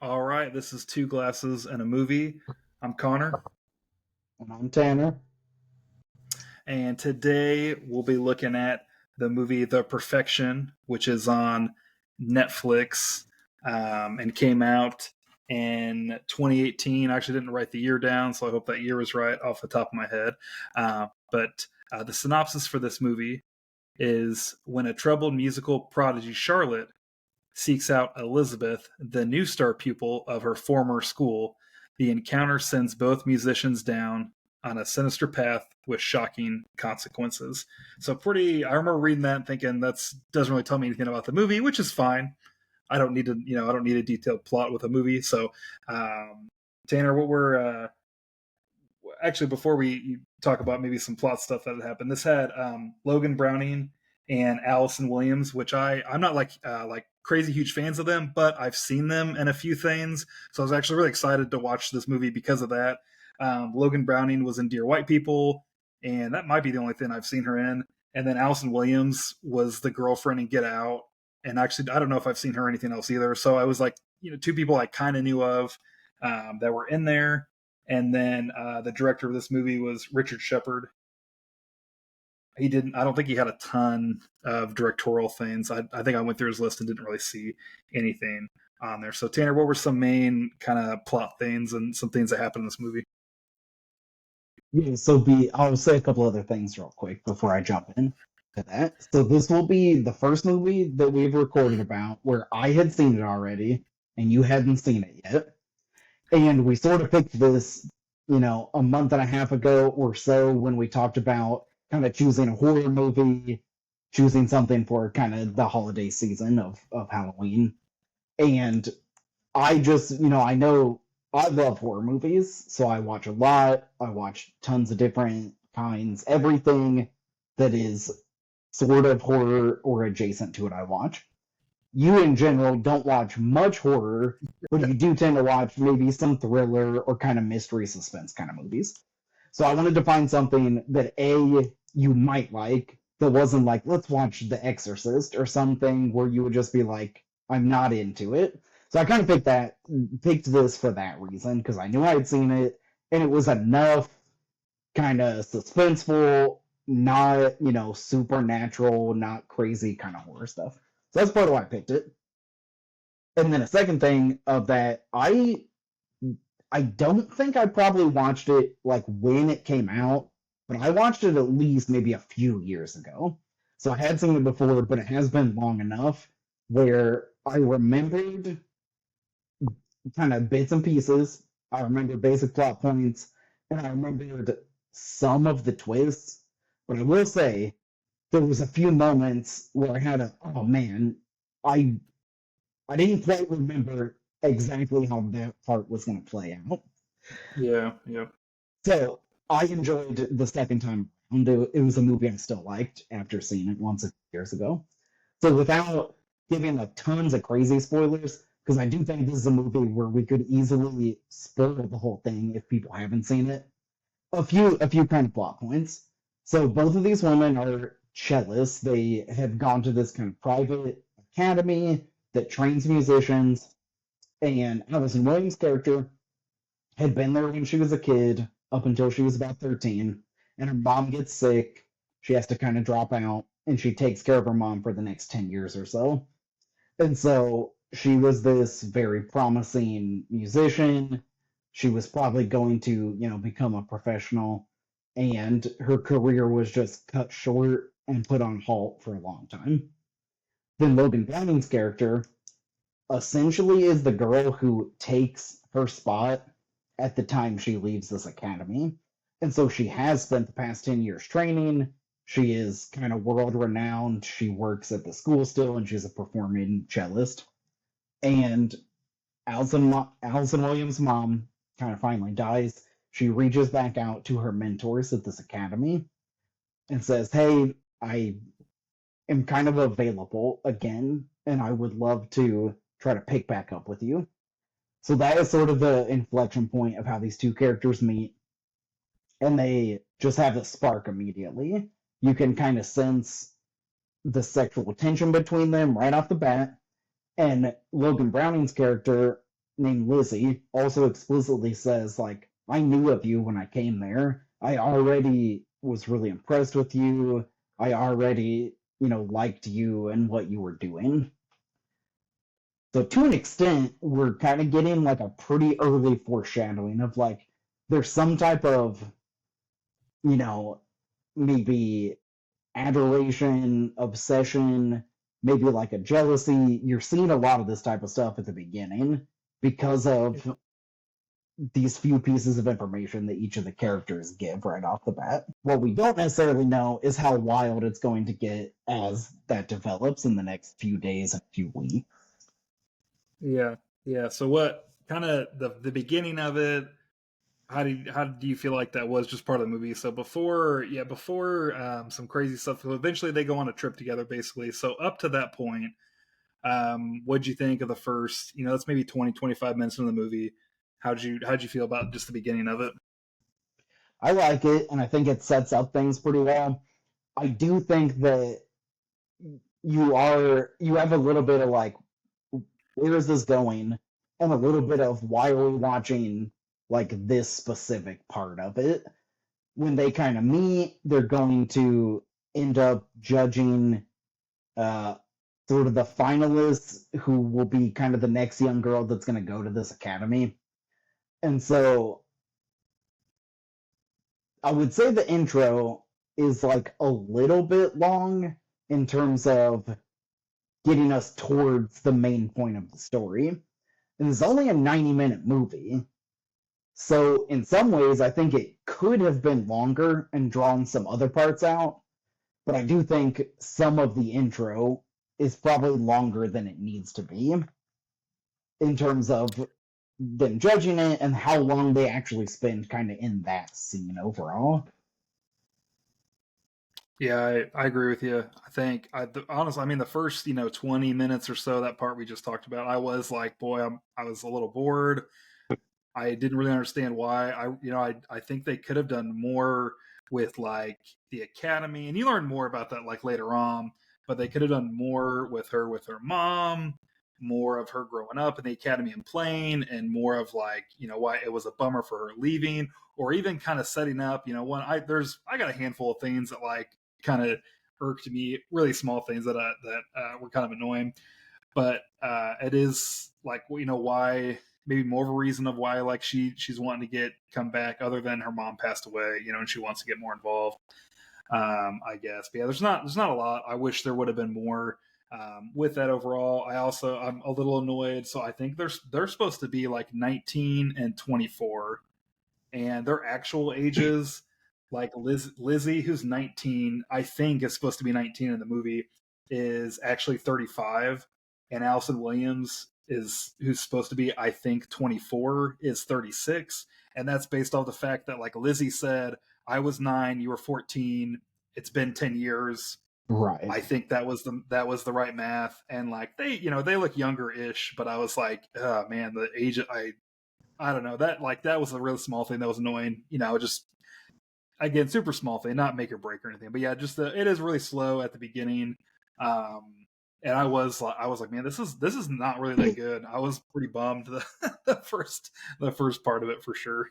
All right, this is Two Glasses and a Movie. I'm Connor, And I'm Tanner. and today we'll be looking at the movie The Perfection, which is on Netflix and came out in 2018. I actually didn't write the year down, so I hope that year was right off the top of my head. But the synopsis for this movie is when a troubled musical prodigy, Charlotte, seeks out Elizabeth, the new star pupil of her former school. The encounter sends both musicians down on a sinister path with shocking consequences. So I remember reading that and thinking that doesn't really tell me anything about the movie, which is fine. I don't need a detailed plot with a movie. So, Tanner, what were actually before we talk about maybe some plot stuff that had happened? This had Logan Browning and Allison Williams, which I'm not like crazy huge fans of them, but I've seen them in a few things. So I was actually really excited to watch this movie because of that. Logan Browning was in Dear White People, and that might be the only thing I've seen her in. And then Allison Williams was the girlfriend in Get Out. And actually, I don't know if I've seen her anything else either. So I was like, two people I kind of knew of that were in there. And then the director of this movie was Richard Shepard. He didn't. I don't think he had a ton of directorial things. I think I went through his list and didn't really see anything on there. So Tanner, what were some main kind of plot things and some things that happened in this movie? I'll say a couple other things real quick before I jump in to that. So this will be the first movie that we've recorded about where I had seen it already and you hadn't seen it yet. And we sort of picked this, a month and a half ago or so when we talked about kind of choosing a horror movie, choosing something for kind of the holiday season of Halloween. And I know I love horror movies, so I watch a lot. I watch tons of different kinds. Everything that is sort of horror or adjacent to it, I watch. You, in general, don't watch much horror, but you do tend to watch maybe some thriller or kind of mystery suspense kind of movies. So I wanted to find something that you might like that wasn't like, let's watch The Exorcist or something where you would just be like, I'm not into it. So I kind of picked this for that reason because I knew I had seen it and it was enough kind of suspenseful, not, supernatural, not crazy kind of horror stuff. So that's part of why I picked it. And then a second thing of that, I don't think I probably watched it like when it came out, but I watched it at least maybe a few years ago. So I had seen it before, but it has been long enough where I remembered kind of bits and pieces. I remember basic plot points, and I remembered some of the twists. But I will say there was a few moments where I had oh man, I I didn't quite remember exactly how that part was going to play out. Yeah, yeah. So I enjoyed the second time around. It was a movie I still liked after seeing it once a few years ago. So without giving like tons of crazy spoilers, because I do think this is a movie where we could easily spoil the whole thing if people haven't seen it. A few kind of plot points. So both of these women are cellists. They have gone to this kind of private academy that trains musicians, and Allison Williams' character had been there when she was a kid up until she was about 13, and her mom gets sick. She has to kind of drop out, and she takes care of her mom for the next 10 years or so. And so she was this very promising musician. She was probably going to, become a professional, and her career was just cut short and put on halt for a long time. Then Logan Browning's character essentially is the girl who takes her spot at the time she leaves this academy. And so she has spent the past 10 years training. She is kind of world renowned. She works at the school still, and she's a performing cellist. And Allison Williams' mom kind of finally dies. She reaches back out to her mentors at this academy and says, hey, I am kind of available again, and I would love to try to pick back up with you. So that is sort of the inflection point of how these two characters meet, and they just have a spark immediately. You can kind of sense the sexual tension between them right off the bat. And Logan Browning's character named Lizzie also explicitly says, like, I knew of you when I came there. I already was really impressed with you. I already, liked you and what you were doing. So to an extent, we're kind of getting like a pretty early foreshadowing of like there's some type of, you know, maybe adoration, obsession, maybe like a jealousy. You're seeing a lot of this type of stuff at the beginning because of these few pieces of information that each of the characters give right off the bat. What we don't necessarily know is how wild it's going to get as that develops in the next few days and few weeks. Yeah, yeah. So what kind of the beginning of it? How do you feel like that was just part of the movie? So before some crazy stuff. So eventually they go on a trip together, basically. So up to that point, what'd you think of the first? That's maybe 20-25 minutes in the movie. How'd you feel about just the beginning of it? I like it, and I think it sets up things pretty well. I do think that you have a little bit of like, where is this going? And a little bit of why are we watching like this specific part of it. When they kind of meet, they're going to end up judging uh, sort of the finalists who will be kind of the next young girl that's going to go to this academy. And so I would say the intro is like a little bit long in terms of getting us towards the main point of the story. And it's only a 90-minute movie. So in some ways, I think it could have been longer and drawn some other parts out. But I do think some of the intro is probably longer than it needs to be in terms of them judging it and how long they actually spend kind of in that scene overall. Yeah, I agree with you. I think honestly, I mean, the first 20 minutes or so, that part we just talked about, I was like, boy, I was a little bored. I didn't really understand why. I think they could have done more with like the academy, and you learn more about that like later on. But they could have done more with her mom, more of her growing up in the academy and playing, and more of like why it was a bummer for her leaving, or even kind of setting up. I got a handful of things that like kind of irked me, really small things that were kind of annoying. But it is like why maybe more of a reason of why like she's wanting to come back other than her mom passed away, and she wants to get more involved. I guess. But yeah, there's not a lot. I wish there would have been more with that overall. I'm a little annoyed. So I think they're supposed to be like 19 and 24, and their actual ages, like Lizzie, who's 19, I think is supposed to be 19 in the movie, is actually 35, and Allison Williams is who's supposed to be, I think, 24, is 36, and that's based off the fact that like Lizzie said, I was 9, you were 14, it's been 10 years. Right. I think that was the right math, and like they look younger-ish, but I was like, oh man, the age I don't know, that was a really small thing that was annoying. Just again, super small thing, not make or break or anything. But yeah, just it is really slow at the beginning. And I was like, man, this is not really that good. I was pretty bummed the first part of it for sure.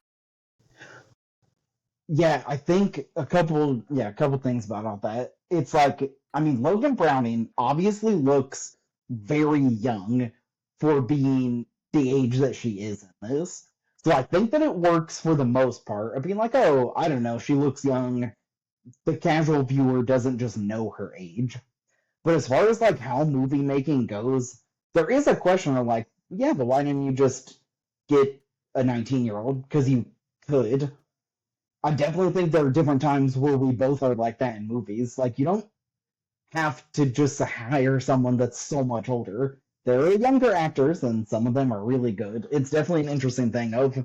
Yeah, I think a couple things about all that. It's like, I mean, Logan Browning obviously looks very young for being the age that she is in this. So I think that it works for the most part of being like, oh, I don't know, she looks young. The casual viewer doesn't just know her age. But as far as like how movie making goes, there is a question of like, yeah, but why didn't you just get a 19-year-old? Because you could. I definitely think there are different times where we both are like that in movies. Like, you don't have to just hire someone that's so much older. There are younger actors, and some of them are really good. It's definitely an interesting thing of,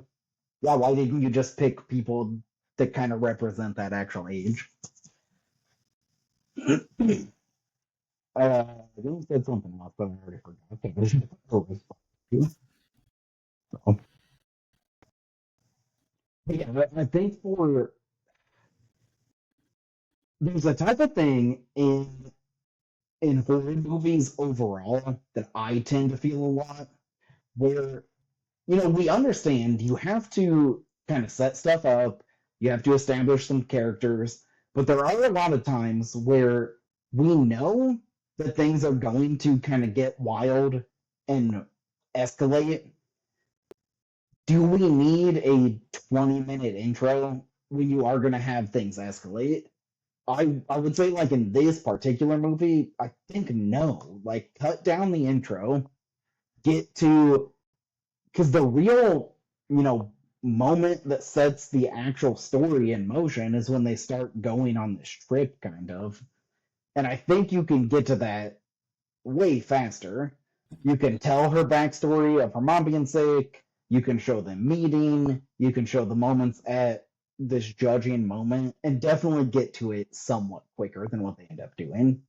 yeah, why didn't you just pick people that kind of represent that actual age? I think said something else, but I already forgot. Okay, so, yeah, I think there's a type of thing in horror movies overall that I tend to feel a lot where we understand you have to kind of set stuff up, you have to establish some characters, but there are a lot of times where we know that things are going to kind of get wild and escalate. Do we need a 20-minute intro when you are going to have things escalate? I would say, like, in this particular movie, I think no. Like, cut down the intro, get to, because the real, you know, moment that sets the actual story in motion is when they start going on this trip, kind of. And I think you can get to that way faster. You can tell her backstory of her mom being sick. You can show them meeting. You can show the moments at this judging moment, and definitely get to it somewhat quicker than what they end up doing.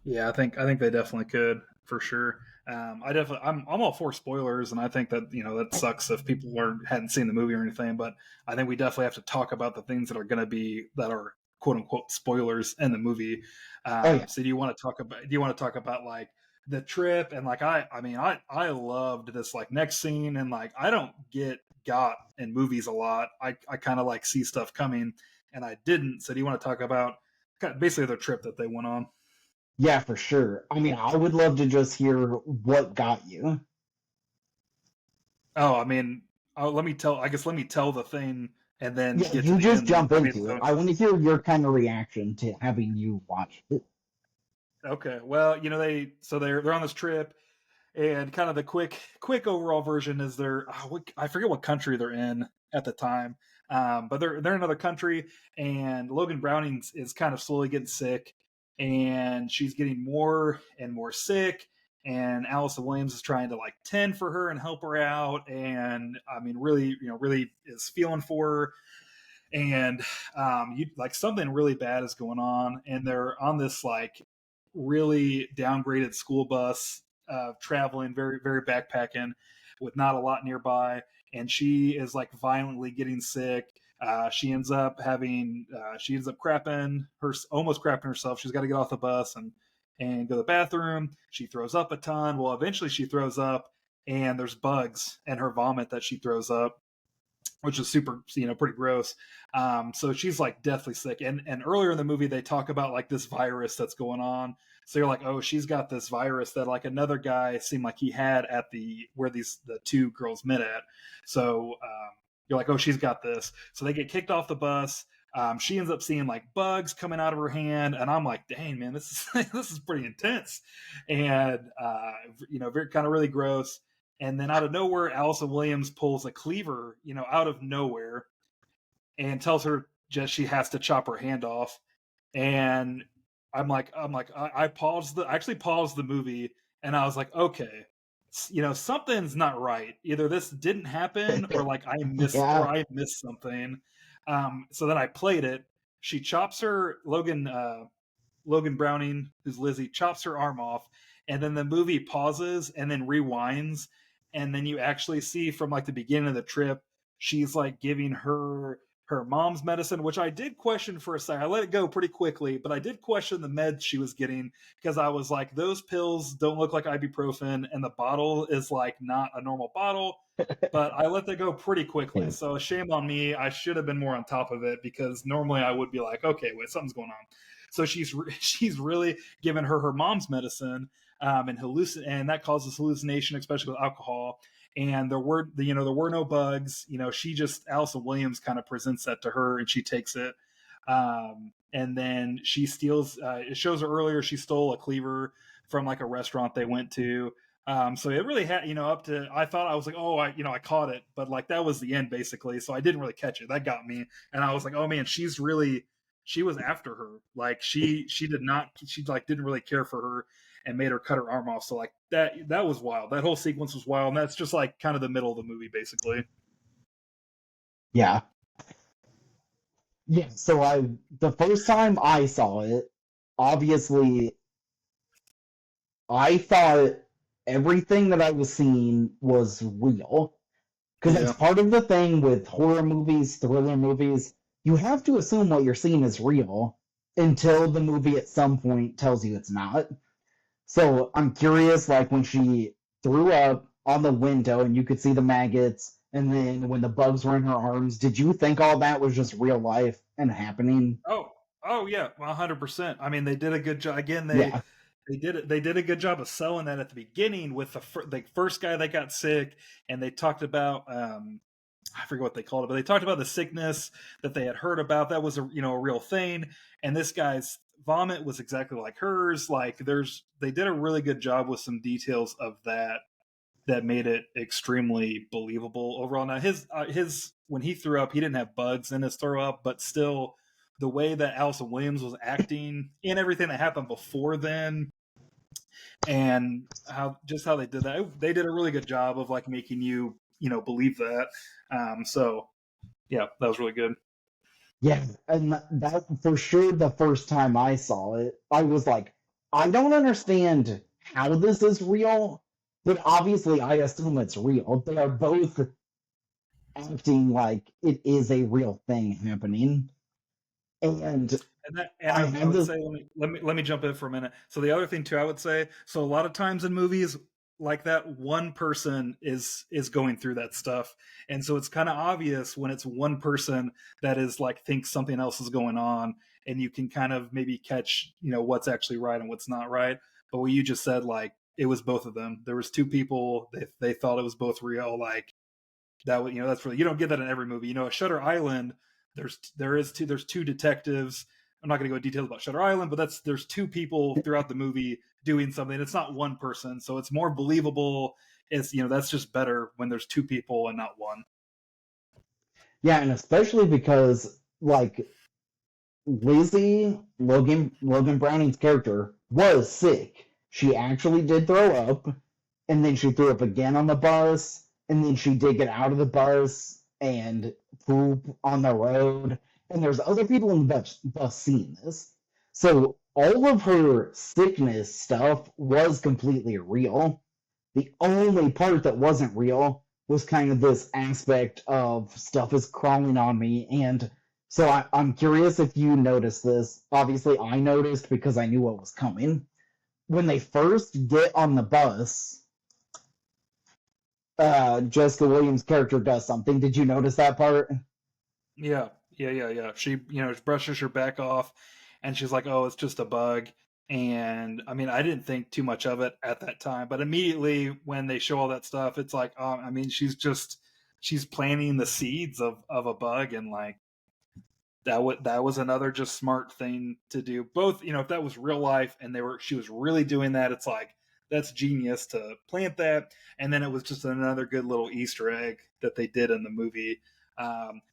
Yeah, I think they definitely could for sure. I'm all for spoilers, and I think that that sucks if people hadn't seen the movie or anything. But I think we definitely have to talk about the things that are going to be that are quote unquote spoilers in the movie. Oh yeah, So do you want to talk about like the trip and like I loved this like next scene and like I don't get got in movies a lot. I kind of like see stuff coming and I didn't. So do you want to talk about basically the trip that they went on? yeah, for sure. I mean, I would love to just hear what got you. Oh, I mean, let me tell. I guess let me tell the thing and then Yeah, get to you the just end. jump I mean, into it. so I want to hear your kind of reaction to having you watch it. okay. Well, they're on this trip, and kind of the quick overall version is I forget what country they're in at the time, but they're in another country, and Logan Browning is kind of slowly getting sick, and she's getting more and more sick. And Allison Williams is trying to like tend for her and help her out, and I mean, really, really is feeling for her and you like something really bad is going on and they're on this like really downgraded school bus traveling very very backpacking with not a lot nearby and she is like violently getting sick she ends up crapping her almost crapping herself. She's got to get off the bus and go to the bathroom. She throws up a ton. Well, eventually she throws up and there's bugs in her vomit that she throws up, which is super, pretty gross. So she's like deathly sick. And earlier in the movie, they talk about like this virus that's going on. So you're like, oh, she's got this virus that like another guy seemed like he had at the two girls met at. So you're like, oh, she's got this. So they get kicked off the bus. She ends up seeing like bugs coming out of her hand, and I'm like, dang man, this is this is pretty intense, and very kind of really gross. And then out of nowhere, Allison Williams pulls a cleaver, out of nowhere, and tells her just she has to chop her hand off. And I actually paused the movie, and I was like, okay, something's not right. Either this didn't happen, or like Yeah, I missed something. So then I played it. She chops her Logan Browning, who's Lizzie, chops her arm off, and then the movie pauses and then rewinds, and then you actually see from like the beginning of the trip, she's like giving her mom's medicine, which I did question for a second. I let it go pretty quickly, but I did question the meds she was getting because I was like, those pills don't look like ibuprofen, and the bottle is like not a normal bottle. But I let that go pretty quickly. yeah, So shame on me. I should have been more on top of it because normally I would be like, okay, wait, something's going on. So she's really given her mom's medicine, and that causes hallucination, especially with alcohol. And there were no bugs. She just Allison Williams kind of presents that to her, and she takes it. And then she steals. It shows her earlier she stole a cleaver from like a restaurant they went to. So it really had, up to, I thought I was like, oh, I caught it, but like that was the end basically. So I didn't really catch it. That got me. And I was like, oh man, she was after her. Like she did not, she like didn't really care for her and made her cut her arm off. So like that was wild. That whole sequence was wild. And that's just like kind of the middle of the movie basically. yeah, yeah. So the first time I saw it, obviously, I thought everything that I was seeing was real. Because that's Yeah. part of the thing with horror movies, thriller movies. You have to assume what you're seeing is real until the movie at some point tells you it's not. So I'm curious, like when she threw up on the window and you could see the maggots, and then when the bugs were in her arms, did you think all that was just real life and happening? Oh, oh yeah, 100%. I mean, they did a good job. Again, Yeah. they did it. They did a good job of selling that at the beginning with the first guy that got sick, and they talked about I forget what they called it, but they talked about the sickness that they had heard about. That was a real thing, and this guy's vomit was exactly like hers. Like they did a really good job with some details of that made it extremely believable overall. Now his when he threw up, he didn't have bugs in his throw up, but still, the way that Allison Williams was acting and everything that happened before then, and how they did that, they did a really good job of like making you believe that. So yeah, that was really good. Yeah, and that for sure the first time I saw it, I was like, I don't understand how this is real, but obviously I assume it's real. They are both acting like it is a real thing happening. And And I I have would this, say let me jump in for a minute. So the other thing too, I would say, so a lot of times in movies like that, one person is going through that stuff, and so it's kind of obvious when it's one person that is like thinks something else is going on, and you can kind of maybe catch what's actually right and what's not right. But what you just said, like it was both of them. There was two people. They thought it was both real. Like that's really, you don't get that in every movie. A Shutter Island, there's two detectives. I'm not going to go into details about Shutter Island, but there's two people throughout the movie doing something. It's not one person, so it's more believable. It's that's just better when there's two people and not one. yeah, and especially because like Lizzie, Logan Browning's character, was sick. She actually did throw up, and then she threw up again on the bus, and then she did get out of the bus and poop on the road. And there's other people in the bus seeing this. So all of her sickness stuff was completely real. The only part that wasn't real was kind of this aspect of stuff is crawling on me. And so I'm curious if you noticed this. Obviously, I noticed because I knew what was coming. When they first get on the bus, Jessica Williams' character does something. Did you notice that part? Yeah, yeah. She brushes her back off, and she's like, "Oh, it's just a bug." And I mean, I didn't think too much of it at that time, but immediately when they show all that stuff, it's like, I mean, she's planting the seeds of a bug, and like that was another just smart thing to do. Both, if that was real life and she was really doing that, it's like that's genius to plant that. And then it was just another good little Easter egg that they did in the movie.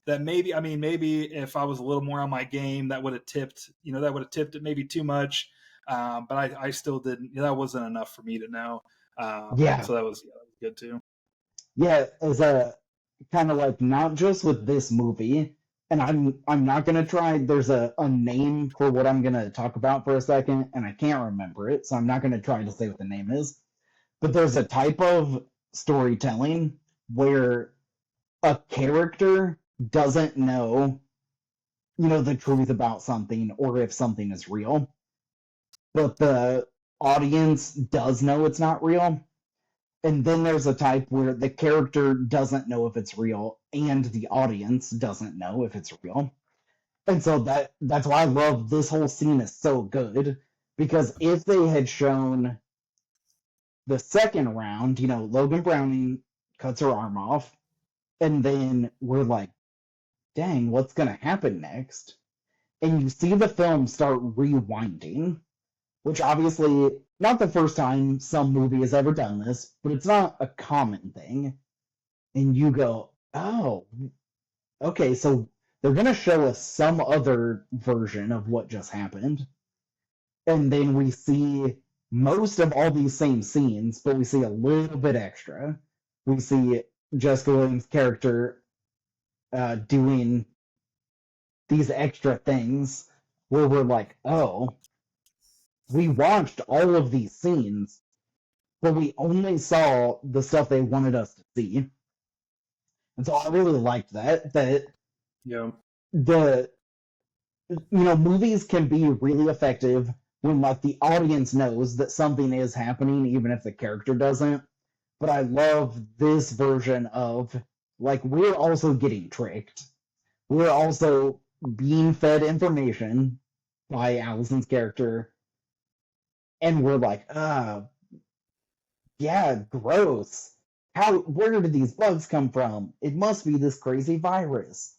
That maybe, I mean, maybe if I was a little more on my game, that would have tipped it maybe too much. But I still didn't. That wasn't enough for me to know. Yeah, So that was good too. yeah. As a kind of like not just with this movie, and I'm not gonna try. There's a name for what I'm gonna talk about for a second, and I can't remember it, so I'm not gonna try to say what the name is. But there's a type of storytelling where a character doesn't know, the truth about something or if something is real, but the audience does know it's not real. And then there's a type where the character doesn't know if it's real and the audience doesn't know if it's real. And so that's why I love this whole scene is so good because if they had shown the second round, Logan Browning cuts her arm off and then we're like, dang, what's going to happen next? And you see the film start rewinding, which obviously not the first time some movie has ever done this, but it's not a common thing. And you go, oh, okay, so they're going to show us some other version of what just happened. And then we see most of all these same scenes, but we see a little bit extra. We see Jessica Williams' character doing these extra things where we're like, oh, we watched all of these scenes, but we only saw the stuff they wanted us to see. And so I really liked that Yeah. the movies can be really effective when like the audience knows that something is happening even if the character doesn't. but I love this version of, like, we're also getting tricked. We're also being fed information by Allison's character, and we're like, yeah, gross. Where did these bugs come from? It must be this crazy virus.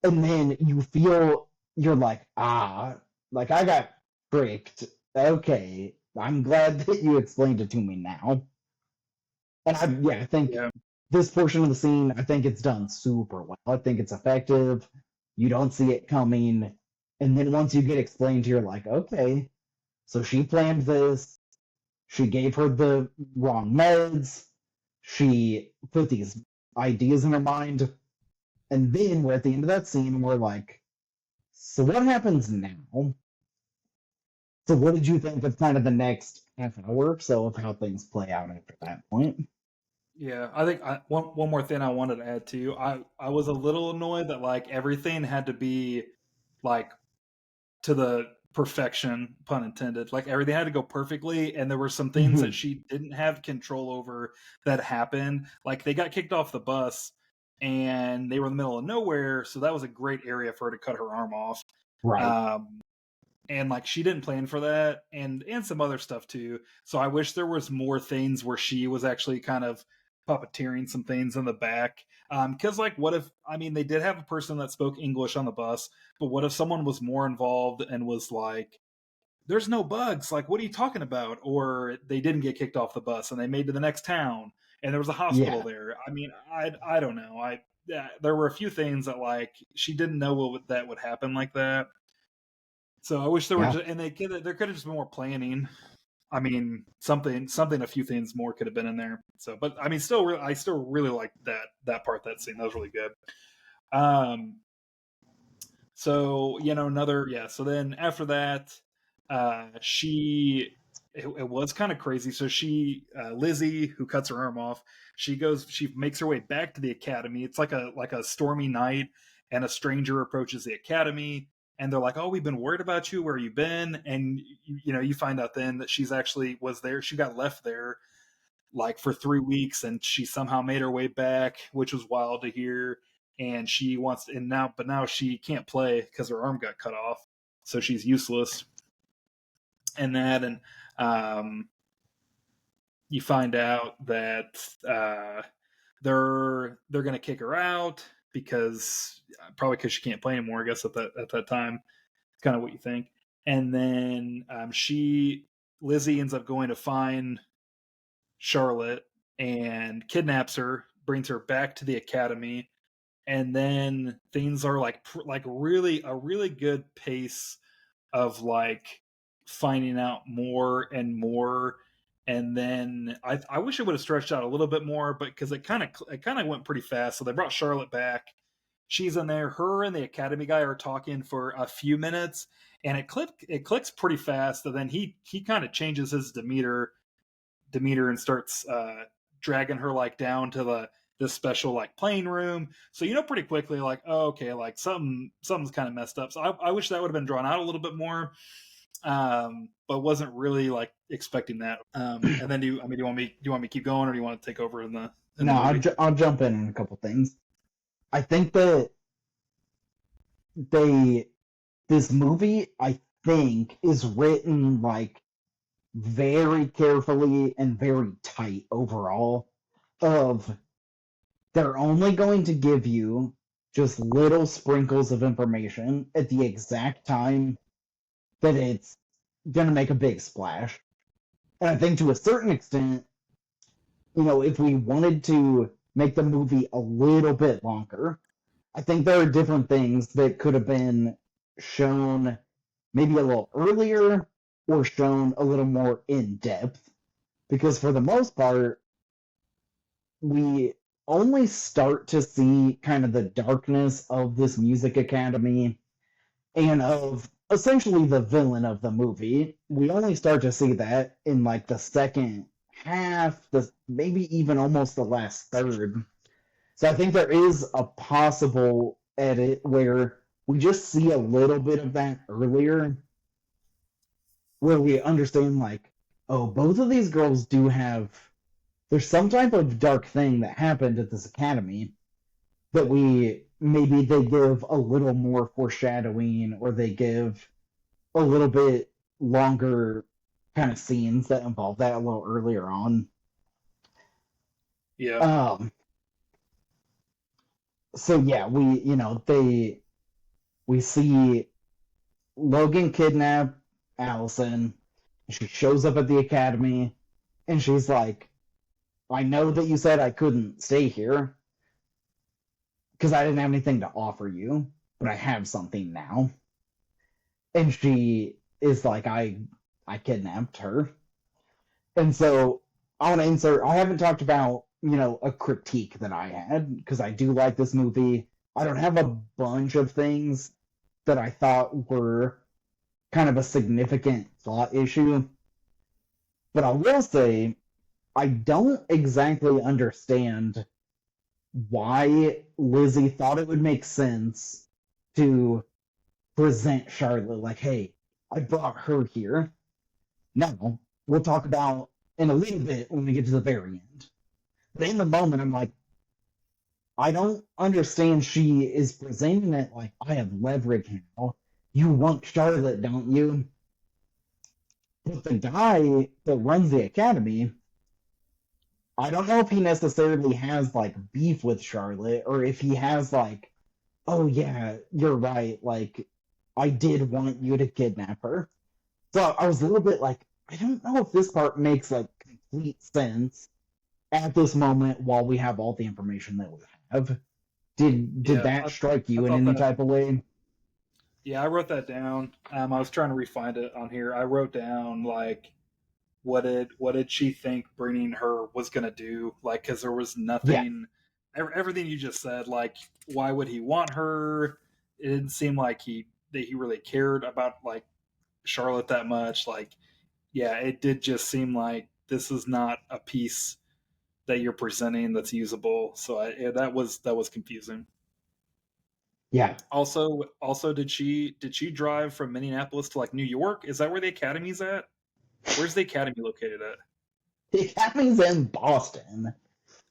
And then you feel, you're like, like I got tricked. Okay, I'm glad that you explained it to me now. And I think Yeah. this portion of the scene, I think it's done super well. I think it's effective. You don't see it coming. And then once you get explained, you're like, okay, so she planned this. She gave her the wrong meds. She put these ideas in her mind. And then we're at the end of that scene, we're like, so what happens now? So what did you think of kind of the next half hour or so of how things play out after that point? Yeah, I think one more thing I wanted to add to you. I was a little annoyed that like everything had to be like to the perfection, pun intended. Like everything had to go perfectly, and there were some things that Mhm. she didn't have control over that happened. Like they got kicked off the bus, and they were in the middle of nowhere, so that was a great area for her to cut her arm off. Right. Um, and like she didn't plan for that, and some other stuff too. So I wish there was more things where she was actually kind of puppeteering some things in the back. Because like, what if, I mean, they did have a person that spoke English on the bus, but what if someone was more involved and was like, "There's no bugs. Like, what are you talking about?" Or they didn't get kicked off the bus and they made to the next town and there was a hospital Yeah. there. I mean, I don't know. Yeah, there were a few things that like she didn't know that would happen like that. So I wish there were, Yeah. just, and there could have just been more planning. I mean, a few things more could have been in there. So, but I mean, I still really like that part, that scene. That was really good. Um, so another, yeah. So then after that, it was kind of crazy. So Lizzie, who cuts her arm off, she makes her way back to the academy. It's like a stormy night, and a stranger approaches the academy, and they're like, "Oh, we've been worried about you. Where you been?" And you find out then that she's actually was there. She got left there like for 3 weeks, and she somehow made her way back, which was wild to hear. And she wants, and now, but now she can't play because her arm got cut off, so she's useless. And that, and you find out that they're gonna kick her out because probably because she can't play anymore. I guess at that time, it's kind of what you think. And then Lizzie ends up going to find Charlotte and kidnaps her, brings her back to the academy, and then things are like really a really good pace of like finding out more and more. And then I wish it would have stretched out a little bit more, but because it kind of went pretty fast. So they brought Charlotte back. She's in there. Her and the academy guy are talking for a few minutes, and it clicks pretty fast. And then he kind of changes his demeanor and starts dragging her like down to this special like playing room. So pretty quickly like, oh, okay, like something's kind of messed up. So I wish that would have been drawn out a little bit more, but wasn't really like expecting that. And then do you want me to keep going, or do you want to take over in the No, movie? I'll jump in on a couple things. I think that they this movie, I think, is written like very carefully and very tight overall. Of they're only going to give you just little sprinkles of information at the exact time that it's gonna make a big splash. And I think to a certain extent, if we wanted to make the movie a little bit longer, I think there are different things that could have been shown maybe a little earlier or shown a little more in depth. Because for the most part, we only start to see kind of the darkness of this music academy and of essentially the villain of the movie. We only start to see that in like the second half, maybe even almost the last third. So I think there is a possible edit where we just see a little bit of that earlier, where we understand like, oh, both of these girls do have there's some type of dark thing that happened at this academy that we maybe they give a little more foreshadowing or they give a little bit longer kind of scenes that involve that a little earlier on. Yeah. Um, so yeah, we see Logan kidnap Allison. She shows up at the academy and she's like, I know that you said I couldn't stay here because I didn't have anything to offer you, but I have something now. And she is like, I kidnapped her. And so I want to insert, I haven't talked about, a critique that I had because I do like this movie. I don't have a bunch of things that I thought were kind of a significant thought issue, but I will say I don't exactly understand why Lizzie thought it would make sense to present Charlotte like, hey, I brought her here. Now, we'll talk about in a little bit when we get to the very end. But in the moment, I'm like, I don't understand. She is presenting it like, I have leverage now. You want Charlotte, don't you? But the guy that runs the academy, I don't know if he necessarily has like beef with Charlotte or if he has like, oh yeah, you're right. Like, I did want you to kidnap her. So I was a little bit like, I don't know if this part makes like complete sense at this moment while we have all the information that we have. Did Yeah. that strike I you in thought any that. type of way? Yeah, I wrote that down. I was trying to refind it on here. I wrote down like what did she think bringing her was gonna do? Like, because there was Yeah, nothing. Everything you just said. Like, why would he want her? It didn't seem like he really cared about like Charlotte that much. Like, yeah, it did just seem like this is not a piece that you're presenting that's usable. So yeah, that was confusing. yeah. Also, did she drive from Minneapolis to like New York? Is that where the academy's at? Where's the academy located at? The academy's in Boston.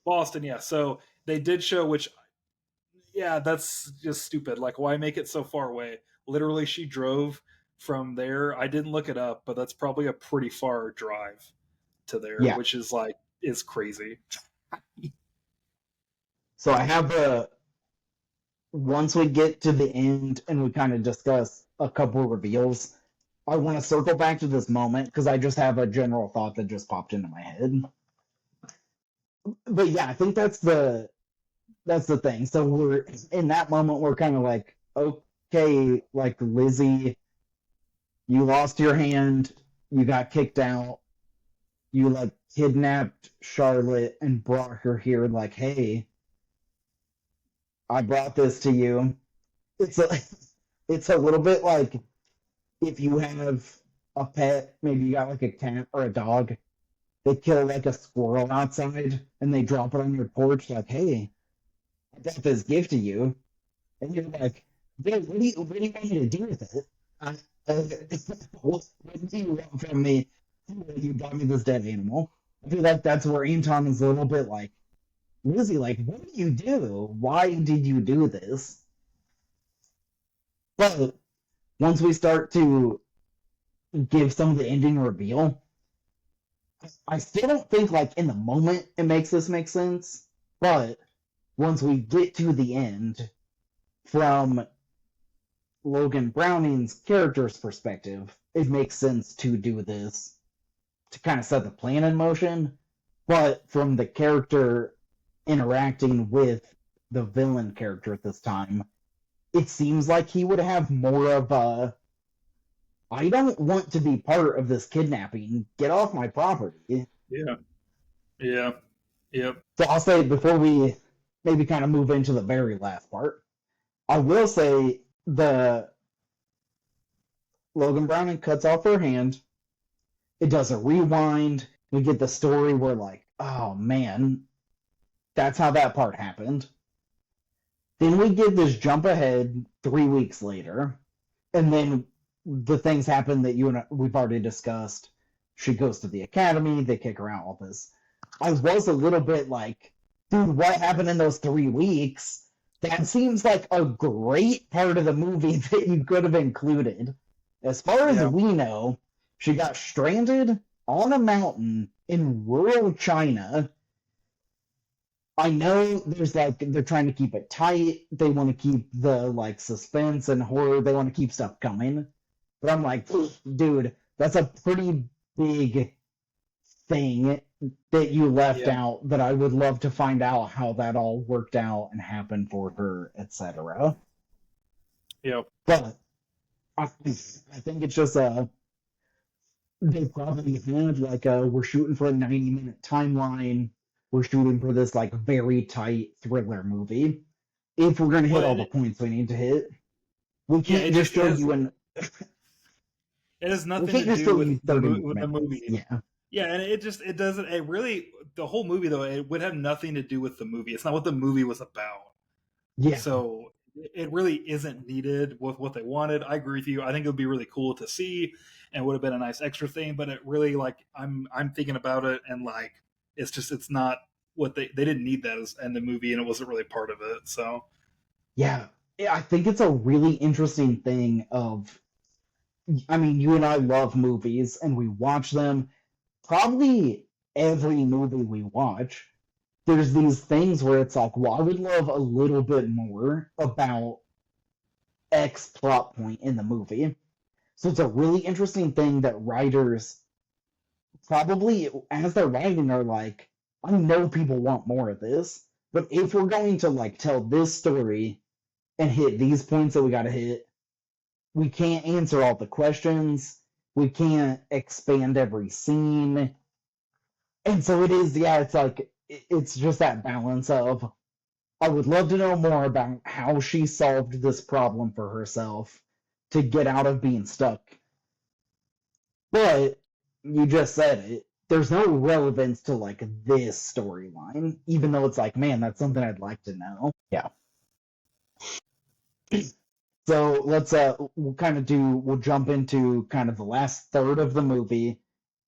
Boston, yeah. So they did show, which, yeah, that's just stupid. Like, why make it so far away? Literally, she drove from there. I didn't look it up, but that's probably a pretty far drive to there, Yeah. which is like is crazy. So I have a once we get to the end and we kind of discuss a couple of reveals, I want to circle back to this moment because I just have a general thought that just popped into my head. But yeah, I think that's the thing. So we're in that moment we're kind of like, okay, like Lizzie, you lost your hand, you got kicked out, you like kidnapped Charlotte and brought her here like, hey, I brought this to you. It's a it's a little bit like if you have a pet, maybe you got like a cat or a dog, they kill like a squirrel outside and they drop it on your porch like, hey, I got this gift to you. And you're like, dude, what do you want me to do with it? Uh, uh, what do you want from me? You bought me this dead animal. I feel like that's where Anton is a little bit like, Lizzie, like, what did you do? Why did you do this? But once we start to give some of the ending reveal, I still don't think like in the moment it makes this make sense. But once we get to the end, from Logan Browning's character's perspective, it makes sense to do this to kind of set the plan in motion. But from the character interacting with the villain character at this time, it seems like he would have more of a I don't want to be part of this kidnapping. Get off my property. Yeah, yeah, yep. So I'll say before we maybe kind of move into the very last part, I will say the Logan Browning cuts off her hand. It does a rewind. We get the story where like, oh man, that's how that part happened. Then we get this jump ahead 3 weeks later, and then the things happen that you and we've already discussed. She goes to the academy. They kick her out. All this. I was a little bit like, dude, what happened in those 3 weeks? That seems like a great part of the movie that you could have included. As far as Yeah, we know, she got stranded on a mountain in rural China. I know there's like they're trying to keep it tight. They want to keep the like suspense and horror. They want to keep stuff coming. But I'm like, dude, that's a pretty big thing that you left yeah, out that I would love to find out how that all worked out and happened for her, etc. yeah. But I think it's just they probably had like we're shooting for a 90-minute timeline. We're shooting for this like very tight thriller movie. If we're gonna hit Well, all the points we need to hit, we yeah, can't just it show has you an we nothing to can't just do show you 30 more with the minutes. movie. Yeah. Yeah, and it doesn't. It really the whole movie though. It would have nothing to do with the movie. It's not what the movie was about. Yeah. So it really isn't needed with what they wanted. I agree with you. I think it would be really cool to see, and would have been a nice extra thing. But it really like I'm thinking about it, and like it's not what they didn't need that as in the movie, and it wasn't really part of it. So Yeah. Yeah, I think it's a really interesting thing of I mean, you and I love movies and we watch them. Probably every movie we watch, there's these things where it's like, well, I would love a little bit more about X plot point in the movie. So it's a really interesting thing that writers probably, as they're writing, are like, I know people want more of this, but if we're going to like tell this story and hit these points that we got to hit, we can't answer all the questions. We can't expand every scene. And so it is, yeah, it's like, it's just that balance of, I would love to know more about how she solved this problem for herself to get out of being stuck. But you just said it. There's no relevance to like this storyline, even though it's like, man, that's something I'd like to know. Yeah. So we'll jump into kind of the last third of the movie.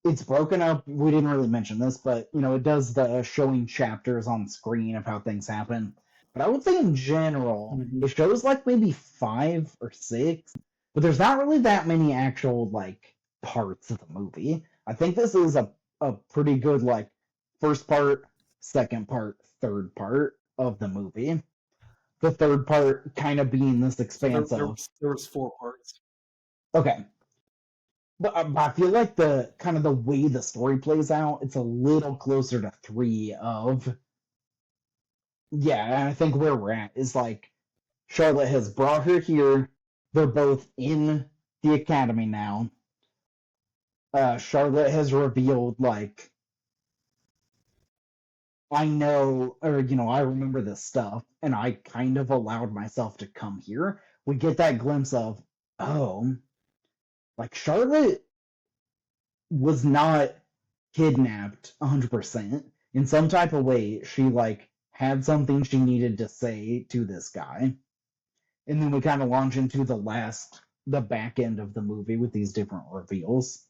It's broken up. We didn't really mention this, but it does the showing chapters on screen of how things happen. But I would say in general, mm-hmm. it shows like maybe 5 or 6, but there's not really that many actual like parts of the movie. I think this is a pretty good like first part, second part, third part of the movie. The third part kind of being this So expanse of there was 4 parts. okay, but I feel like the kind of the way the story plays out, it's a little closer to 3 of yeah. And I think where we're at is like Charlotte has brought her here. They're both in the academy now. Charlotte has revealed like I know, or I remember this stuff, and I kind of allowed myself to come here. We get that glimpse of, oh, like Charlotte was not kidnapped 100%. In some type of way, she like had something she needed to say to this guy. And then we kind of launch into the back end of the movie with these different reveals.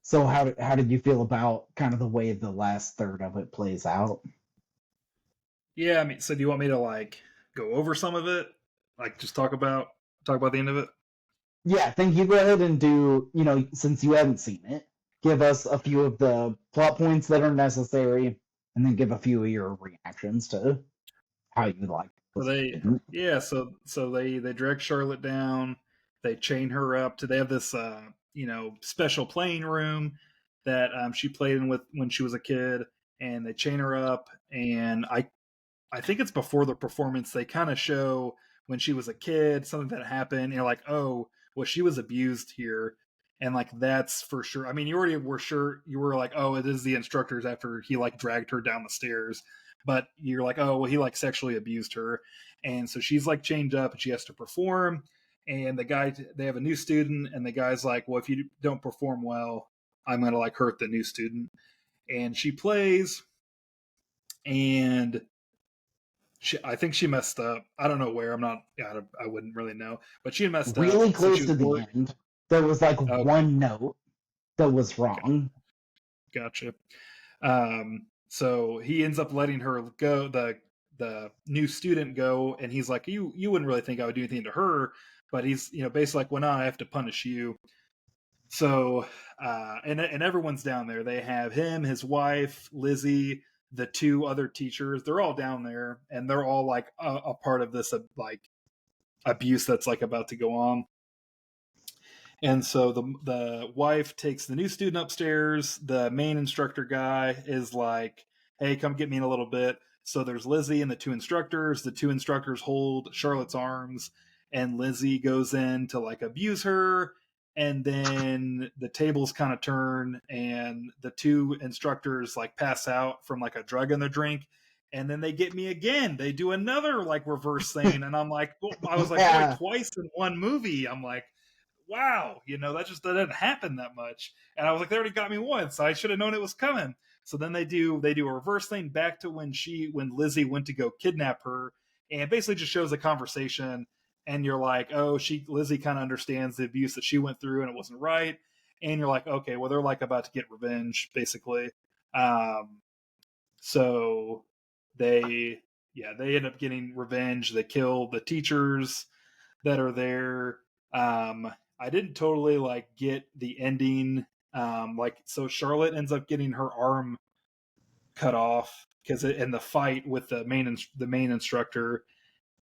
So how did you feel about kind of the way the last third of it plays out? Yeah, I mean, so do you want me to like go over some of it? Like just talk about the end of it? Yeah, I think you go ahead and do, since you haven't seen it, give us a few of the plot points that are necessary, and then give a few of your reactions to how you like So was they drag Charlotte down, they chain her up to they have this special playing room that she played in with when she was a kid, and they chain her up, and I think it's before the performance they kind of show when she was a kid something that happened. You're like, oh, well, she was abused here, and like that's for sure. I mean, you already were sure you were like, oh, it is the instructors after he like dragged her down the stairs, but you're like, oh, well, he like sexually abused her, and so she's like chained up and she has to perform. And they have a new student, and the guy's like, well, if you don't perform well, I'm gonna like hurt the new student. And she plays, and I think she messed up. I don't know where. I'm not. I wouldn't really know. But she messed up. really So she close was to the bored. end. There was like Okay, one note that was wrong. gotcha. So he ends up letting her go, the new student go, and he's like, you wouldn't really think I would do anything to her, but he's basically like, well, no, I have to punish you. So and everyone's down there. They have him, his wife, Lizzie, the two other teachers. They're all down there, and they're all like a part of this like abuse that's like about to go on. And so the wife takes the new student upstairs. The main instructor guy is like, "Hey, come get me in a little bit." So there's Lizzie and the two instructors. The two instructors hold Charlotte's arms, and Lizzie goes in to like abuse her. And then the tables kind of turn, and the two instructors like pass out from like a drug in their drink. And then they get me again. They do another like reverse thing, and I'm like, well, I was like, boy, Yeah. twice in one movie. I'm like, wow, that doesn't happen that much. And I was like, they already got me once. I should have known it was coming. So then they do a reverse thing back to when Lizzie went to go kidnap her, and basically just shows a conversation. And you're like, oh, Lizzie kind of understands the abuse that she went through, and it wasn't right. And you're like, okay, well, they're like about to get revenge, basically. So they end up getting revenge. They kill the teachers that are there. I didn't totally like get the ending. So Charlotte ends up getting her arm cut off because in the fight with the main instructor.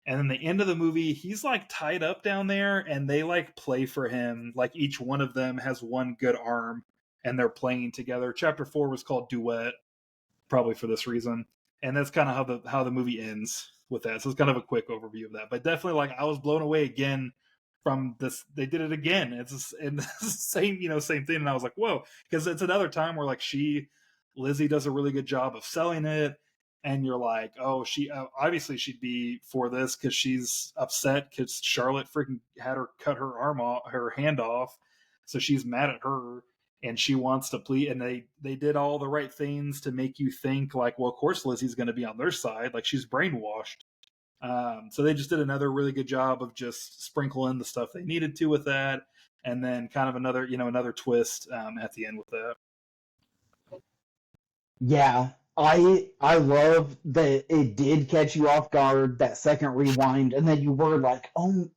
And then the end of the movie, he's like tied up down there, and they like play for him. Like each one of them has one good arm, and they're playing together. Chapter 4 was called Duet, probably for this reason. And that's kind of how the movie ends with that. So it's kind of a quick overview of that. But definitely, like, I was blown away again from this. They did it again. It's the same thing. And I was like, whoa, because it's another time where like Lizzie does a really good job of selling it. And you're like, oh, she obviously she'd be for this because she's upset because Charlotte freaking had her cut her hand off, so she's mad at her and she wants to plead. And they did all the right things to make you think like, well, of course Lizzie's going to be on their side, like she's brainwashed. So they just did another really good job of just sprinkling the stuff they needed to with that, and then kind of another twist at the end with that. Yeah, I love that it did catch you off guard, that second rewind, and then you were like, "Oh,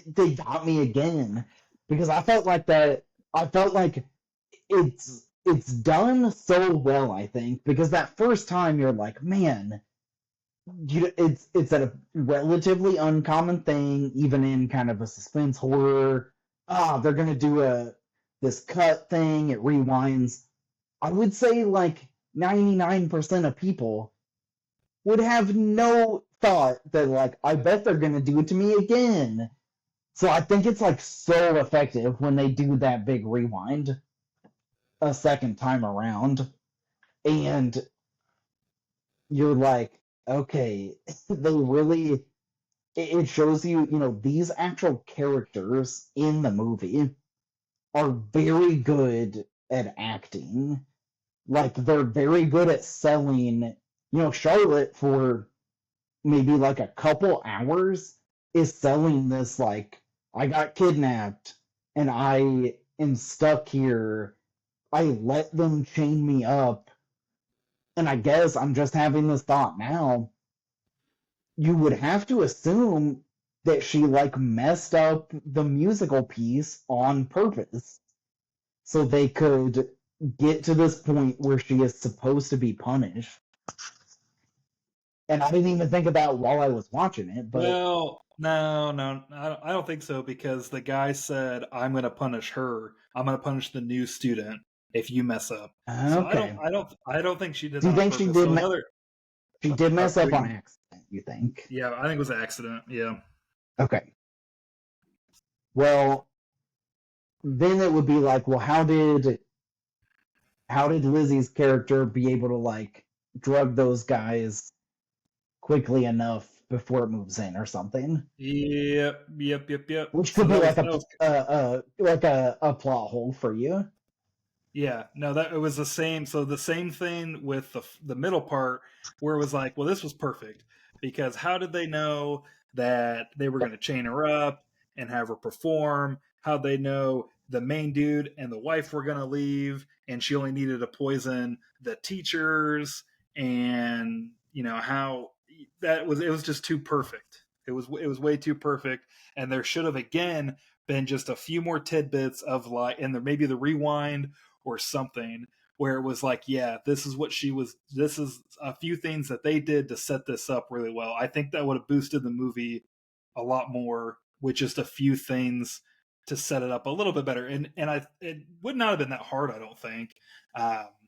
they got me again," because I felt like that. I felt like it's done so well. I think because that first time you're like, "Man, it's a relatively uncommon thing, even in kind of a suspense horror. Ah, they're gonna do this cut thing. It rewinds. I would say like 99% of people would have no thought that like I bet they're gonna do it to me again. So I think it's like so effective when they do that big rewind a second time around, and you're like, okay, they really. It shows you, these actual characters in the movie are very good at acting. Like they're very good at selling. Charlotte for maybe like a couple hours is selling this like I got kidnapped and I am stuck here. I let them chain me up, and I guess I'm just having this thought now. You would have to assume that she like messed up the musical piece on purpose so they could get to this point where she is supposed to be punished. And I didn't even think of that while I was watching it, but Well, no, I don't think so because the guy said, "I'm going to punish her. I'm going to punish the new student if you mess up." So okay. I don't think she did Do that you on think purpose. So another, she did mess up on re- accident, you think? yeah, I think it was an accident. Yeah. Okay. Well, then it would be like, well, how did Lizzie's character be able to like drug those guys quickly enough before it moves in or something? Yep. Which So could be that like was a that was like a plot hole for you. Yeah, no, that it was the same. So the same thing with the middle part, where it was like, well, this was perfect because how did they know that they were going to chain her up and have her perform? How'd they know the main dude and the wife were going to leave, and she only needed to poison the teachers? and how it was just too perfect. It was way too perfect, and there should have again been just a few more tidbits of like, and there maybe the rewind or something where it was like, yeah, this is what she was. This is a few things that they did to set this up really well. I think that would have boosted the movie a lot more with just a few things to set it up a little bit better. And it would not have been that hard, I don't think.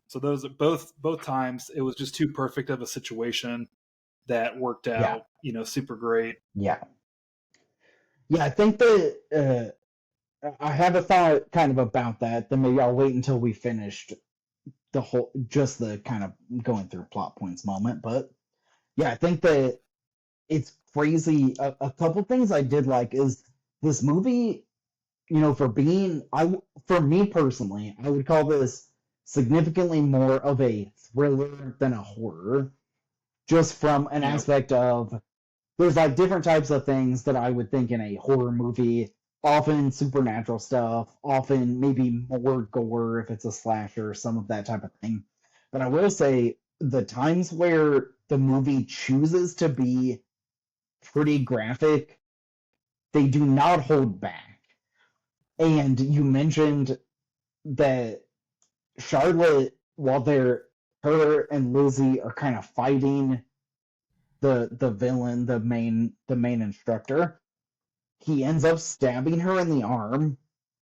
So those are both times it was just too perfect of a situation that worked Yeah, out, super great. yeah, yeah. I think that I have a thought kind of about that. Then maybe I'll wait until we finished the whole, just the kind of going through plot points moment. But yeah, I think that it's crazy. A couple things I did like is this movie. For being for me personally, I would call this significantly more of a thriller than a horror, just from an Yep. aspect of there's like different types of things that I would think in a horror movie, often supernatural stuff, often maybe more gore if it's a slasher, some of that type of thing. But I will say the times where the movie chooses to be pretty graphic, they do not hold back. And you mentioned that Charlotte, while her and Lizzie are kind of fighting the villain, the main instructor, he ends up stabbing her in the arm,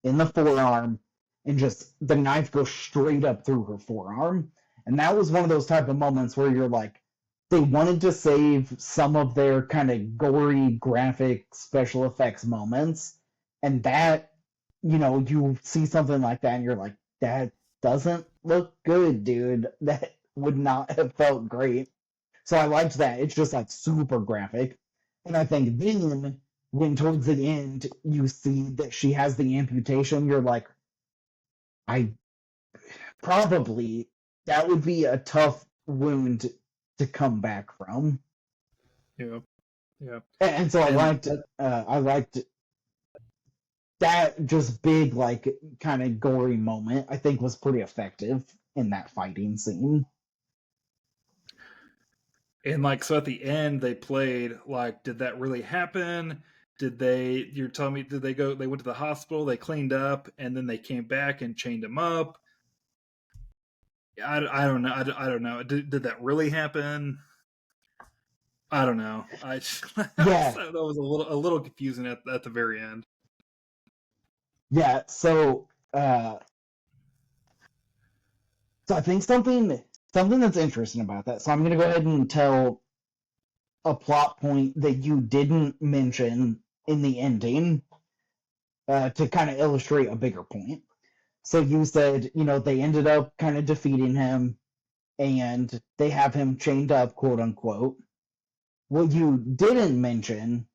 in the forearm, and just the knife goes straight up through her forearm. And that was one of those type of moments where you're like, they wanted to save some of their kind of gory, graphic special effects moments. And that, you see something like that and you're like, that doesn't look good, dude. That would not have felt great. So I liked that. It's just like super graphic. And I think then when towards the end you see that she has the amputation, you're like, I probably that would be a tough wound to come back from. Yep. Yep. And so And I liked that just big like kind of gory moment. I think was pretty effective in that fighting scene. like, so at the end they played like, did that really happen? You're telling me, they went to the hospital, they cleaned up, and then they came back and chained him up? I don't know. I don't know. Did that really happen? I don't know. Yeah, That was a little confusing at the very end. yeah. So I think something that's interesting about that. So I'm going to go ahead and tell a plot point that you didn't mention in the ending to kind of illustrate a bigger point. So you said, they ended up kind of defeating him and they have him chained up, quote unquote. What you didn't mention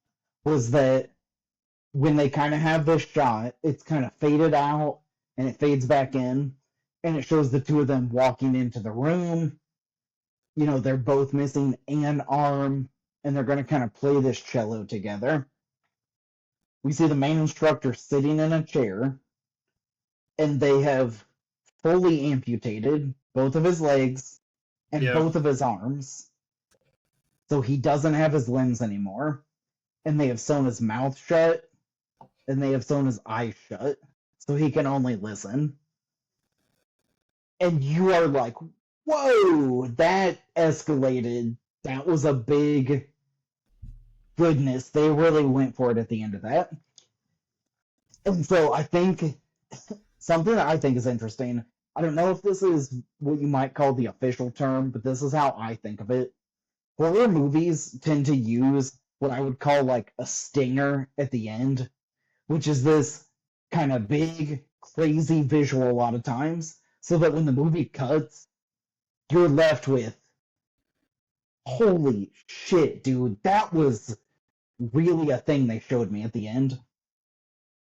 was that when they kind of have this shot, it's kind of faded out and it fades back in and it shows the two of them walking into the room. They're both missing an arm and they're going to kind of play this cello together. We see the main instructor sitting in a chair and they have fully amputated both of his legs and Yep. both of his arms. So he doesn't have his limbs anymore. And they have sewn his mouth shut and they have sewn his eyes shut. So he can only listen. And you are like, whoa, that escalated. That was a big goodness. They really went for it at the end of that. And so I think something that I think is interesting. I don't know if this is what you might call the official term, but this is how I think of it. Horror movies tend to use what I would call like a stinger at the end, which is this kind of big, crazy visual a lot of times, so that when the movie cuts, you're left with, holy shit, dude, that was really a thing they showed me at the end.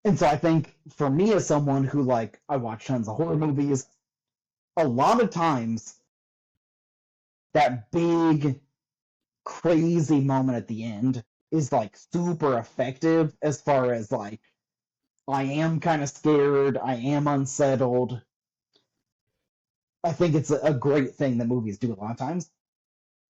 And so I think for me as someone who like I watch tons of horror movies, a lot of times that big crazy moment at the end is like super effective as far as like I am kind of scared, I am unsettled. I think it's a great thing that movies do a lot of times.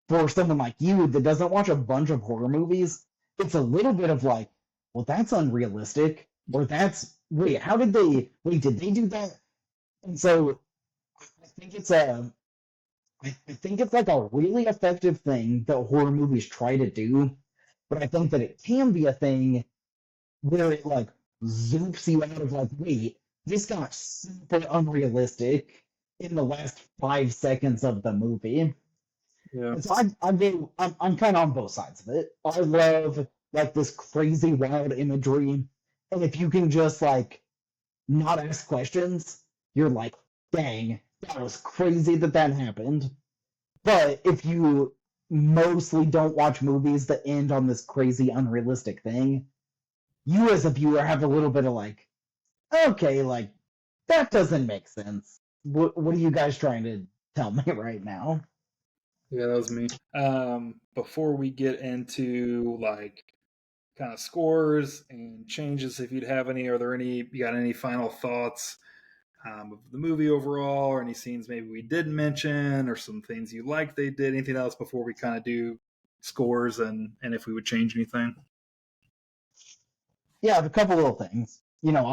for someone like you that doesn't watch a bunch of horror movies, it's a little bit of like, well, that's unrealistic, or that's wait, how did they wait, did they do that? And so I think it's a I think it's like a really effective thing that horror movies try to do, but I think that it can be a thing where it like zoops you out of like, wait, this got super unrealistic in the last 5 seconds of the movie. Yeah. And so I'm kind of on both sides of it. I love like this crazy wild imagery, and if you can just like not ask questions, you're like, dang, that was crazy that that happened. But if you mostly don't watch movies that end on this crazy unrealistic thing, you as a viewer have a little bit of like, okay, like that doesn't make sense. What are you guys trying to tell me right now? Yeah, that was me. Before we get into like kind of scores and changes, if you'd have any, are there any, you got any final thoughts of the movie overall, or any scenes maybe we didn't mention, or some things you liked they did? Anything else before we kind of do scores and if we would change anything? Yeah, a couple little things. You know,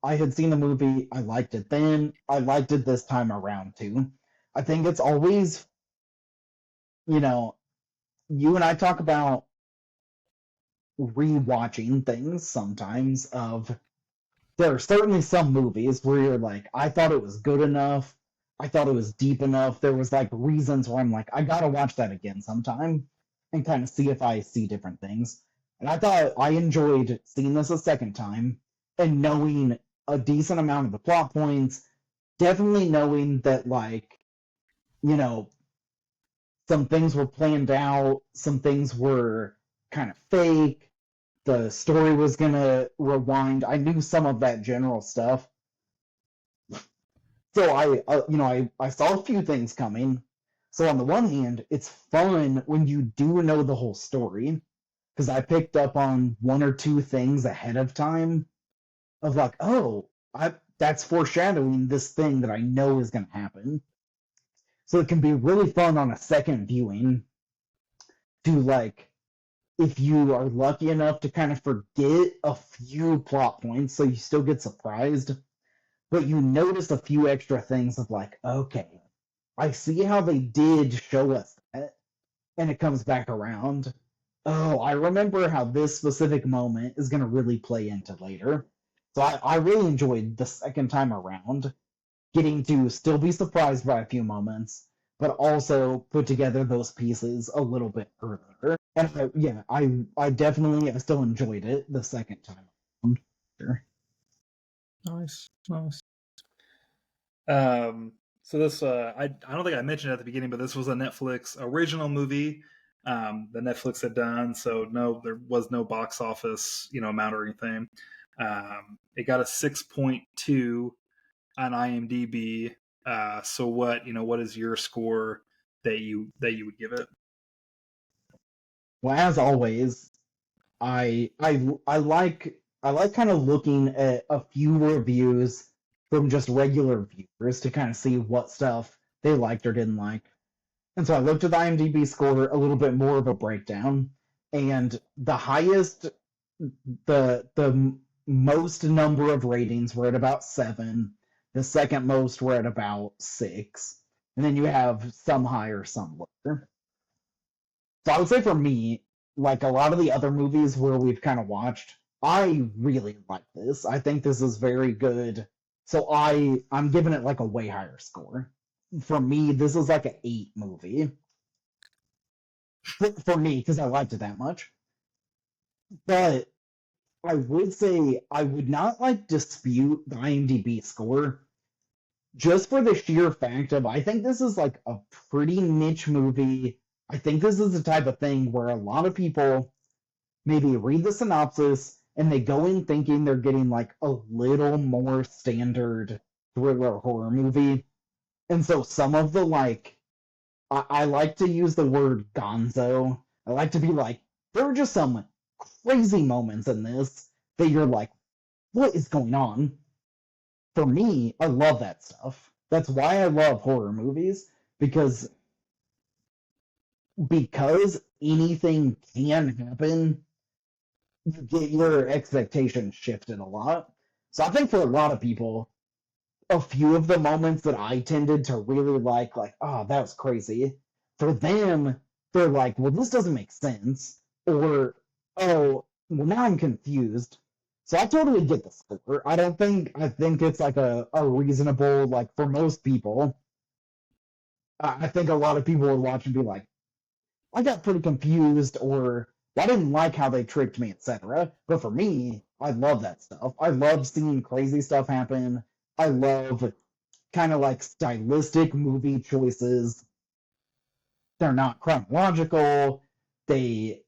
I had seen the movie, I liked it then, I liked it this time around too. I think it's always, you know, you and I talk about rewatching things sometimes of there are certainly some movies where you're like, I thought it was good enough. I thought it was deep enough. There was like reasons where I'm like, I gotta watch that again sometime and kind of see if I see different things. And I thought I enjoyed seeing this a second time and knowing a decent amount of the plot points, definitely knowing that like, you know, some things were planned out, some things were kind of fake, the story was gonna rewind. I knew some of that general stuff, so I saw a few things coming. So on the one hand, it's fun when you do know the whole story, because I picked up on one or two things ahead of time of like, oh, I that's foreshadowing this thing that I know is gonna happen. So it can be really fun on a second viewing to like if you are lucky enough to kind of forget a few plot points, so you still get surprised, but you notice a few extra things of like, okay, I see how they did show us that, and it comes back around. Oh, I remember how this specific moment is going to really play into later. So I really enjoyed the second time around getting to still be surprised by a few moments, but also put together those pieces a little bit earlier. And I definitely I still enjoyed it the second time around. Sure. Nice, nice. So this, I don't think I mentioned it at the beginning, but this was a Netflix original movie that Netflix had done. So no, there was no box office, amount or anything. It got a 6.2 on IMDb. So what is your score that you would give it? Well, as always, I like kind of looking at a few reviews from just regular viewers to kind of see what stuff they liked or didn't like. And so I looked at the IMDb score, a little bit more of a breakdown, and the highest, the most number of ratings were at about 7. The second most were at about 6, and then you have some higher, some lower. So I would say for me, like a lot of the other movies where we've kind of watched, I really like this. I think this is very good. So I'm giving it like a way higher score. For me, this is like an 8 movie. For me, because I liked it that much. But I would say I would not like dispute the IMDb score just for the sheer fact of I think this is like a pretty niche movie. I think this is the type of thing where a lot of people maybe read the synopsis and they go in thinking they're getting like a little more standard thriller horror movie. And so some of the like, I like to use the word gonzo. I like to be like, there are just some crazy moments in this that you're like, what is going on? For me, I love that stuff. That's why I love horror movies because because anything can happen, you get your expectations shifted a lot. So I think for a lot of people, a few of the moments that I tended to really like, oh, that was crazy. For them, they're like, well, this doesn't make sense. Or, oh, well, now I'm confused. So I totally get the score. I think it's like a reasonable, like for most people, I think a lot of people would watch and be like, I got pretty confused, or I didn't like how they tricked me, etc. But for me, I love that stuff. I love seeing crazy stuff happen. I love kind of like stylistic movie choices. They're not chronological. They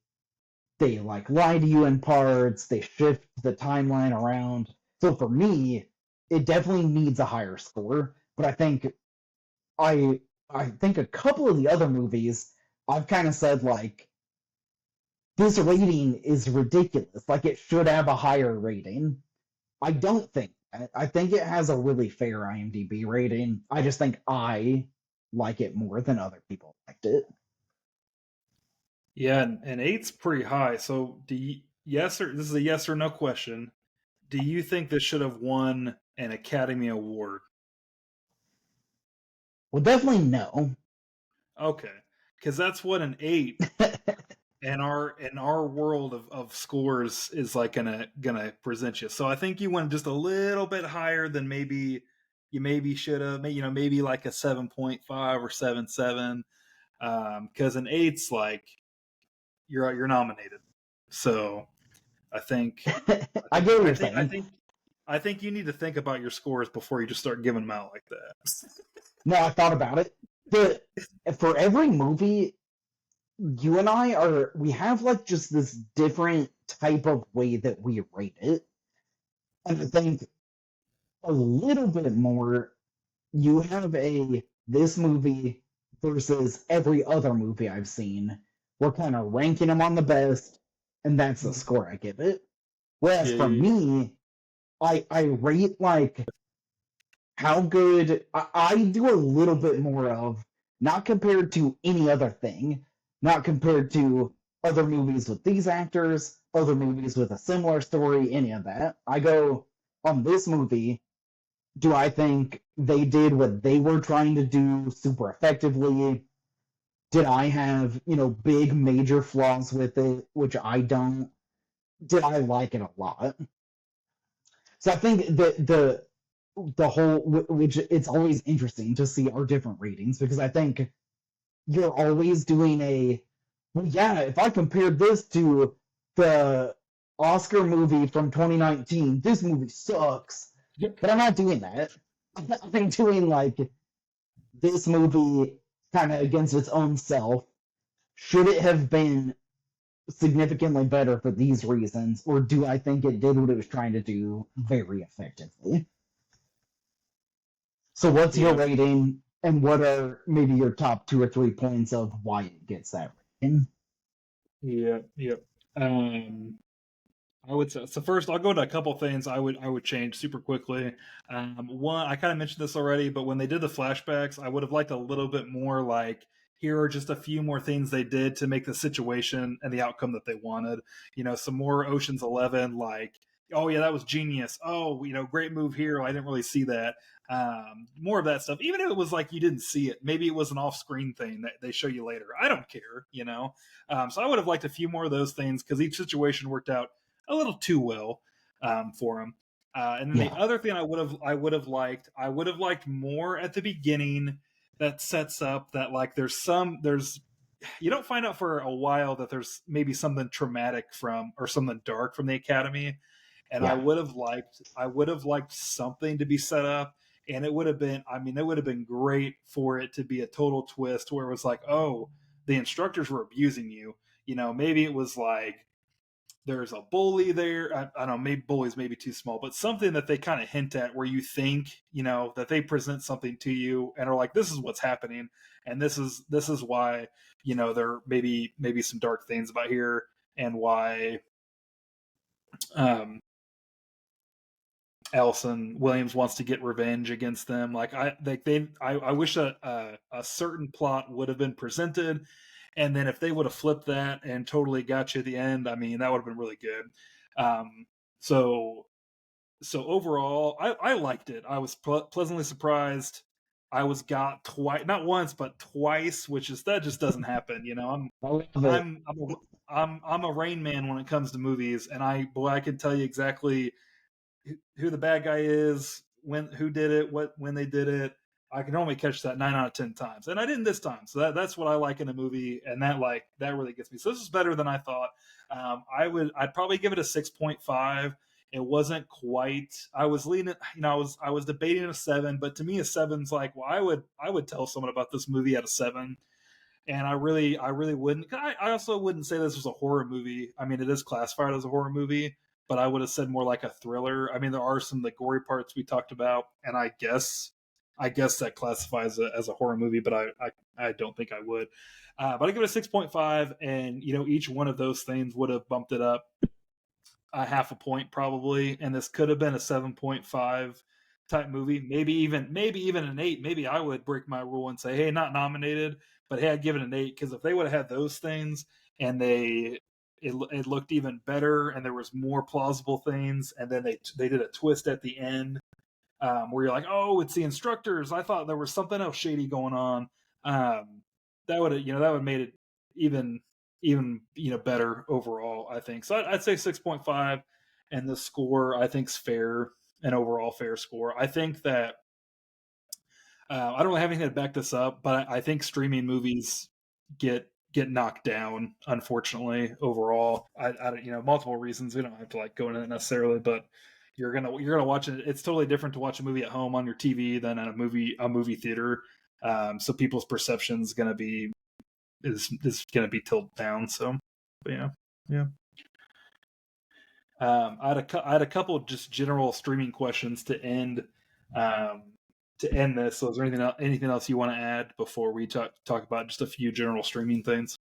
they like lie to you in parts. They shift the timeline around. So for me, it definitely needs a higher score. But I I think a couple of the other movies I've kind of said like this rating is ridiculous. Like it should have a higher rating. I don't think that. I think it has a really fair IMDb rating. I just think I like it more than other people liked it. Yeah, and eight's pretty high. So do you, yes or this is a yes or no question. Do you think this should have won an Academy Award? Well, definitely no. Okay, because that's what an eight in our world of scores is like gonna present you. So I think you went just a little bit higher than maybe you maybe should have. You know, maybe like a 7.5 or 7.7. Because an eight's like you're nominated. So I think I get what you're saying. I think you need to think about your scores before you just start giving them out like that. No, I thought about it. The For every movie, you and I are we have like just this different type of way that we rate it. And I think a little bit more you have a this movie versus every other movie I've seen. We're kind of ranking them on the best, and that's the score I give it. Whereas Yeah, for yeah, me, I rate like how good I do a little bit more of, not compared to any other thing, not compared to other movies with these actors, other movies with a similar story, any of that. I go on this movie, do I think they did what they were trying to do super effectively? Did I have, big major flaws with it, which I don't? Did I like it a lot? So I think that the whole, which it's always interesting to see our different ratings, because I think you're always doing well, yeah, if I compared this to the Oscar movie from 2019, this movie sucks. yeah. But I'm not doing that. I'm doing like this movie kind of against its own self. Should it have been significantly better for these reasons, or do I think it did what it was trying to do very effectively? So, what's your Yeah, rating, and what are maybe your top 2 or 3 points of why it gets that rating? yeah, yeah. Um, I would say so. First, I'll go to a couple things I would change super quickly. One, I kind of mentioned this already, but when they did the flashbacks, I would have liked a little bit more. Like, here are just a few more things they did to make the situation and the outcome that they wanted. You know, some more Ocean's 11. Like, oh yeah, that was genius. Oh, you know, great move here. I didn't really see that. More of that stuff. Even if it was like you didn't see it, maybe it was an off-screen thing that they show you later. I don't care. You know. So I would have liked a few more of those things because each situation worked out a little too well for him. And then the Yeah, other thing I would have liked more at the beginning that sets up that like there's you don't find out for a while that there's maybe something traumatic from or something dark from the academy, and yeah, I would have liked something to be set up, and it would have been it would have been great for it to be a total twist where it was like, oh, the instructors were abusing you. You know, maybe it was like there's a bully there. I don't know, maybe bully's maybe too small, but something that they kind of hint at where you think, you know, that they present something to you and are like, this is what's happening. And this is why, you know, there maybe some dark things about here and why um Allison Williams wants to get revenge against them. Like I wish a certain plot would have been presented And then if they would have flipped that and totally got you at the end, I mean, that would have been really good. Um, so so overall, I liked it. I was pleasantly surprised. I was got twice, not once, but twice, which is that just doesn't happen. You know, I love it. I'm a Rain Man when it comes to movies, and I can tell you exactly who the bad guy is, who did it, when they did it. I can only catch that 9 out of 10 times, and I didn't this time. So that's what I like in a movie, and that really gets me. So this is better than I thought. I'd probably give it a 6.5. It wasn't quite. I was leaning, I was debating a 7, but to me a 7's like, well, I would tell someone about this movie at a 7, and I really wouldn't. I also wouldn't say this was a horror movie. I mean, it is classified as a horror movie, but I would have said more like a thriller. I mean, there are some of the gory parts we talked about, and I guess that classifies it as a horror movie, but I don't think I would. But I give it a 6.5, and each one of those things would have bumped it up a half a point probably, and this could have been a 7.5 type movie, maybe even an 8. Maybe I would break my rule and say, hey, not nominated, but hey, I'd give it an 8, because if they would have had those things and it looked even better and there was more plausible things, and then they did a twist at the end, where you're like, oh, it's the instructors. I thought there was something else shady going on. That would have made it even better overall, I think. So I'd say 6.5, and the score I think is fair, an overall fair score. I think that I don't really have anything to back this up, but I think streaming movies get knocked down, unfortunately, overall. Multiple reasons. We don't have to go into it necessarily, but you're gonna watch it. It's totally different to watch a movie at home on your TV than at a movie theater. So people's perceptions gonna be is gonna be tilted down. So, but yeah. I had a couple of just general streaming questions to end this. So, is there anything else you want to add before we talk about just a few general streaming things?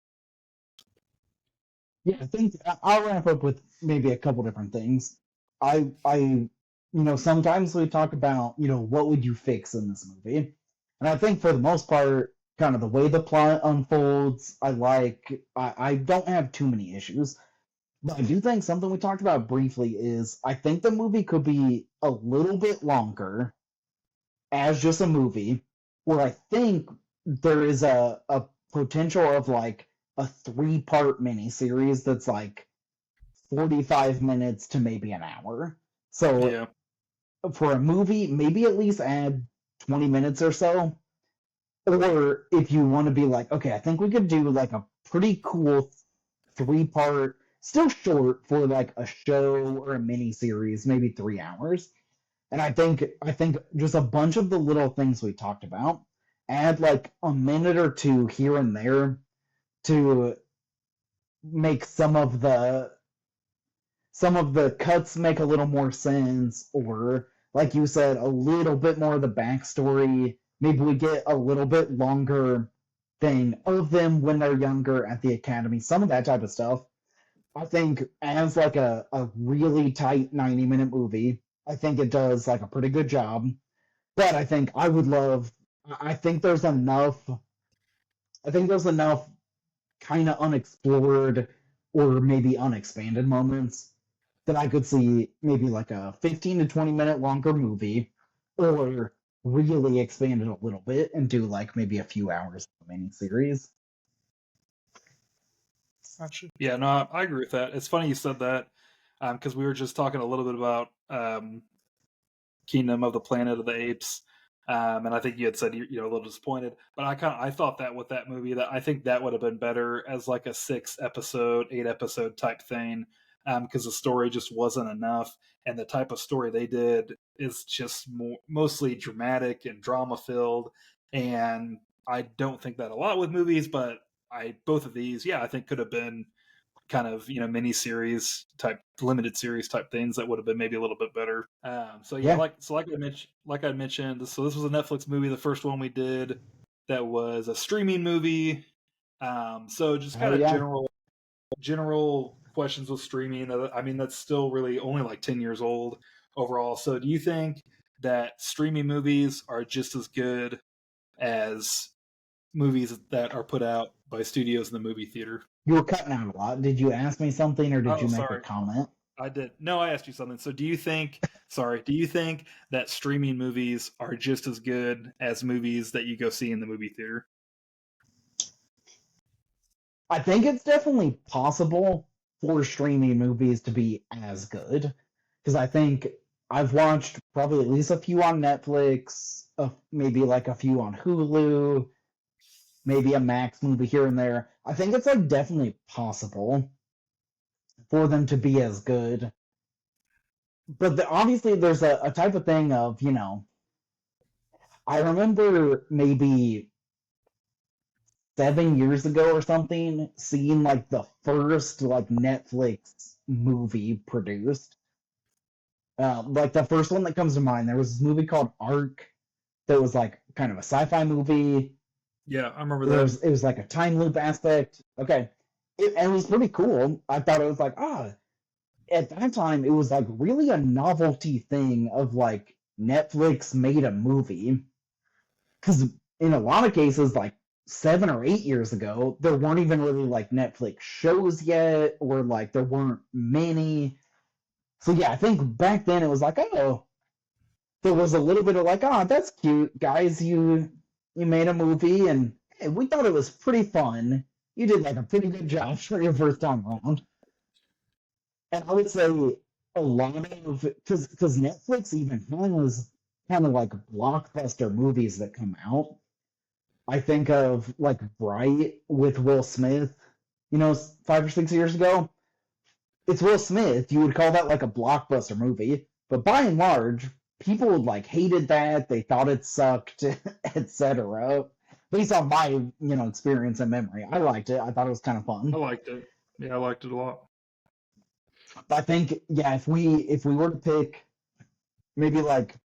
Yeah, I think I'll wrap up with maybe a couple different things. Sometimes we talk about, what would you fix in this movie? And I think for the most part, kind of the way the plot unfolds, I don't have too many issues. But I do think something we talked about briefly is I think the movie could be a little bit longer as just a movie, where I think there is a potential of like a 3-part miniseries that's like 45 minutes to maybe an hour. So Yeah, for a movie, maybe at least add 20 minutes or so. Or if you want to be like, okay, I think we could do like a pretty cool 3-part, still short for like a show or a mini series, maybe 3 hours. And I think just a bunch of the little things we talked about, add like a minute or two here and there to make some of the cuts make a little more sense, or like you said, a little bit more of the backstory. Maybe we get a little bit longer thing of them when they're younger at the academy, some of that type of stuff. I think as like a really tight 90-minute movie, I think it does like a pretty good job. But I think there's enough kind of unexplored or maybe unexpanded moments that I could see maybe like a 15 to 20 minute longer movie, or really expand it a little bit and do like maybe a few hours of a mini series. gotcha. Yeah, no, I agree with that. It's funny you said that, because we were just talking a little bit about Kingdom of the Planet of the Apes. And I think you had said you're a little disappointed, but I thought that with that movie, that I think that would have been better as like a 6-episode, 8-episode type thing, because the story just wasn't enough, and the type of story they did is just mostly dramatic and drama filled, and I don't think that a lot with movies, but both of these, yeah, I think could have been kind of mini series type, limited series type things that would have been maybe a little bit better. So yeah, Yeah, like I mentioned, so this was a Netflix movie, the first one we did that was a streaming movie. So just hell kind of yeah. general questions with streaming. I mean, that's still really only like 10 years old overall. So do you think that streaming movies are just as good as movies that are put out by studios in the movie theater. You were cutting out a lot. Did you ask me something or did Oh, you make a sorry. comment? I did. No, I asked you something. So do you think that streaming movies are just as good as movies that you go see in the movie theater? I think it's definitely possible for streaming movies to be as good because I think I've watched probably at least a few on Netflix, maybe like a few on Hulu, maybe a Max movie here and there. I think it's like definitely possible for them to be as good. But obviously, there's a type of thing of, I remember maybe 7 years ago or something, seeing like the first like Netflix movie produced. Like the first one that comes to mind, there was this movie called Arc that was like kind of a sci-fi movie. Yeah, I remember There that. was it was like a time loop aspect. Okay, and it was pretty cool. I thought it was like at that time it was like really a novelty thing of like Netflix made a movie because in a lot of cases, like 7 or 8 years ago, there weren't even really like Netflix shows yet, or like there weren't many. So yeah, I think back then it was like, oh, there was a little bit of like, oh, that's cute, guys. You made a movie, and hey, we thought it was pretty fun. You did like a pretty good job for your first time around. And I would say a lot of because Netflix even has kind of like blockbuster movies that come out. I think of like Bright with Will Smith, 5 or 6 years ago. It's Will Smith. You would call that like a blockbuster movie, but by and large, people like hated that. They thought it sucked, etc. Based on my experience and memory, I liked it. I thought it was kind of I fun. liked it. Yeah, I liked it a lot. But I think yeah, if we were to pick maybe like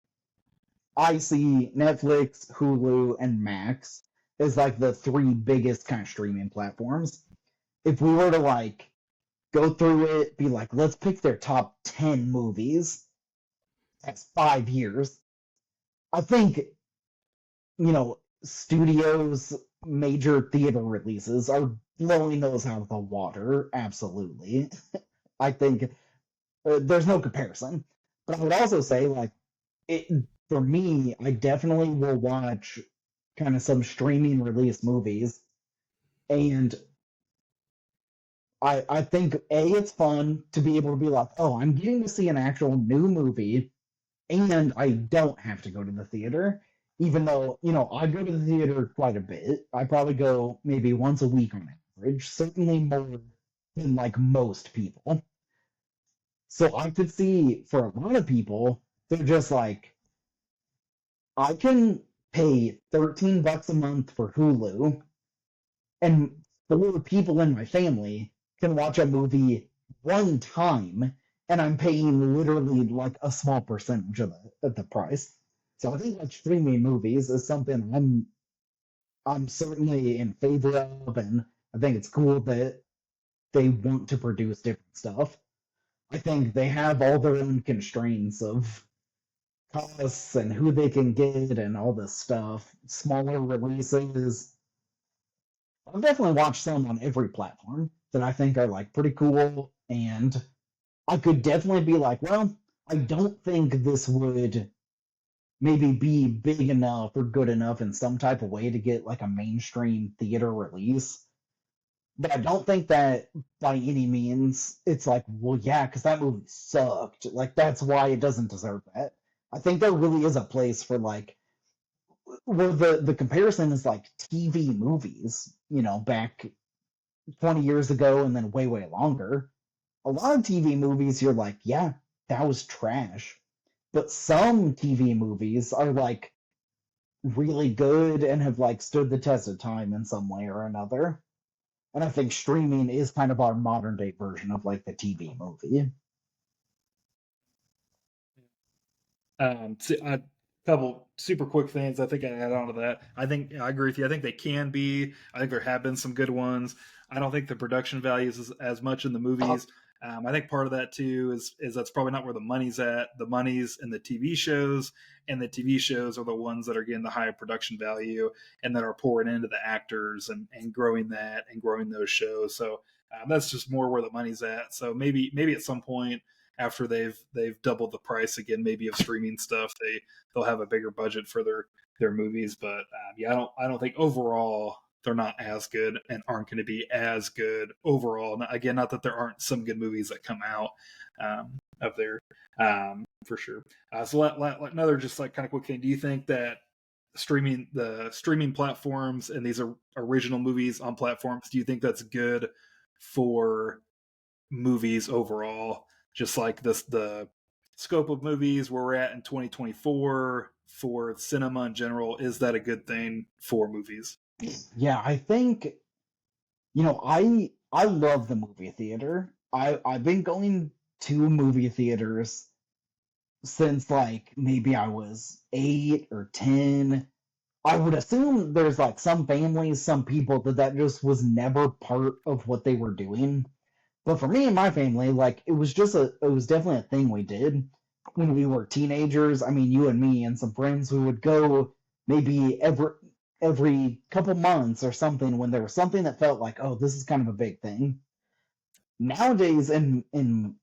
I see Netflix, Hulu, and Max as like the three biggest kind of streaming platforms. If we were to like go through it, be like, let's pick their top 10 movies. That's 5 years. I think, studios' major theater releases are blowing those out of the water. Absolutely. I think there's no comparison. But I would also say, like, it for me, I definitely will watch kind of some streaming release movies. And I think it's fun to be able to be like, oh, I'm getting to see an actual new movie and I don't have to go to the theater, even though, I go to the theater quite a bit. I probably go maybe once a week on average, certainly more than like most people. So I could see for a lot of people, they're just like, I can pay $13 a month for Hulu, and 4 people in my family can watch a movie one time, and I'm paying literally like a small percentage of the price. So I think like streaming movies is something I'm certainly in favor of, and I think it's cool that they want to produce different stuff. I think they have all their own constraints of costs and who they can get and all this stuff. Smaller releases, I've definitely watched some on every platform that I think are like pretty cool, and I could definitely be like, well, I don't think this would maybe be big enough or good enough in some type of way to get like a mainstream theater release. But I don't think that by any means it's like, well, yeah, because that movie sucked. Like that's why it doesn't deserve that. I think there really is a place for like where the comparison is like TV movies, back 20 years ago and then way, way longer. A lot of TV movies, you're like, yeah, that was trash. But some TV movies are like really good and have like stood the test of time in some way or another. And I think streaming is kind of our modern day version of like the TV movie. A couple super quick things I think I add on to that. I think I agree with you. I think they can be. I think there have been some good ones. I don't think the production value is as much in the movies. I think part of that too is that's probably not where the money's at. The money's in the TV shows, and the TV shows are the ones that are getting the higher production value and that are pouring into the actors and growing that and growing those shows. So that's just more where the money's at. So maybe at some point after they've doubled the price again, maybe of streaming stuff, they'll have a bigger budget for their movies. But yeah, I don't think overall they're not as good and aren't going to be as good overall. Again, not that there aren't some good movies that come out up there for sure. So another just like kind of quick thing. Do you think that the streaming platforms and these original movies on platforms, do you think that's good for movies overall? Just like the scope of movies where we're at in 2024 for cinema in general, is that a good thing for movies? Yeah, I think, I love the movie theater. I've been going to movie theaters since like maybe I was 8 or 10. I would assume there's like some families, some people that just was never part of what they were doing. But for me and my family, like it was definitely a thing we did when we were teenagers. I mean, you and me and some friends, we would go maybe every couple months or something when there was something that felt like, oh, this is kind of a big thing. Nowadays, in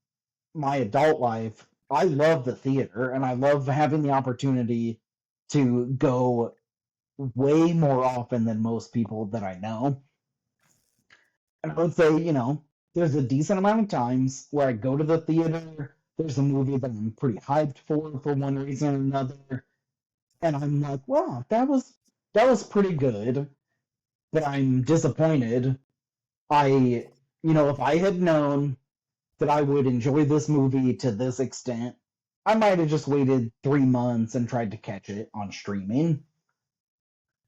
my adult life, I love the theater and I love having the opportunity to go way more often than most people that I know. And I would say, there's a decent amount of times where I go to the theater, there's a movie that I'm pretty hyped for one reason or another, and I'm like, wow, that was pretty good, but I'm disappointed. If I had known that I would enjoy this movie to this extent, I might have just waited 3 months and tried to catch it on streaming.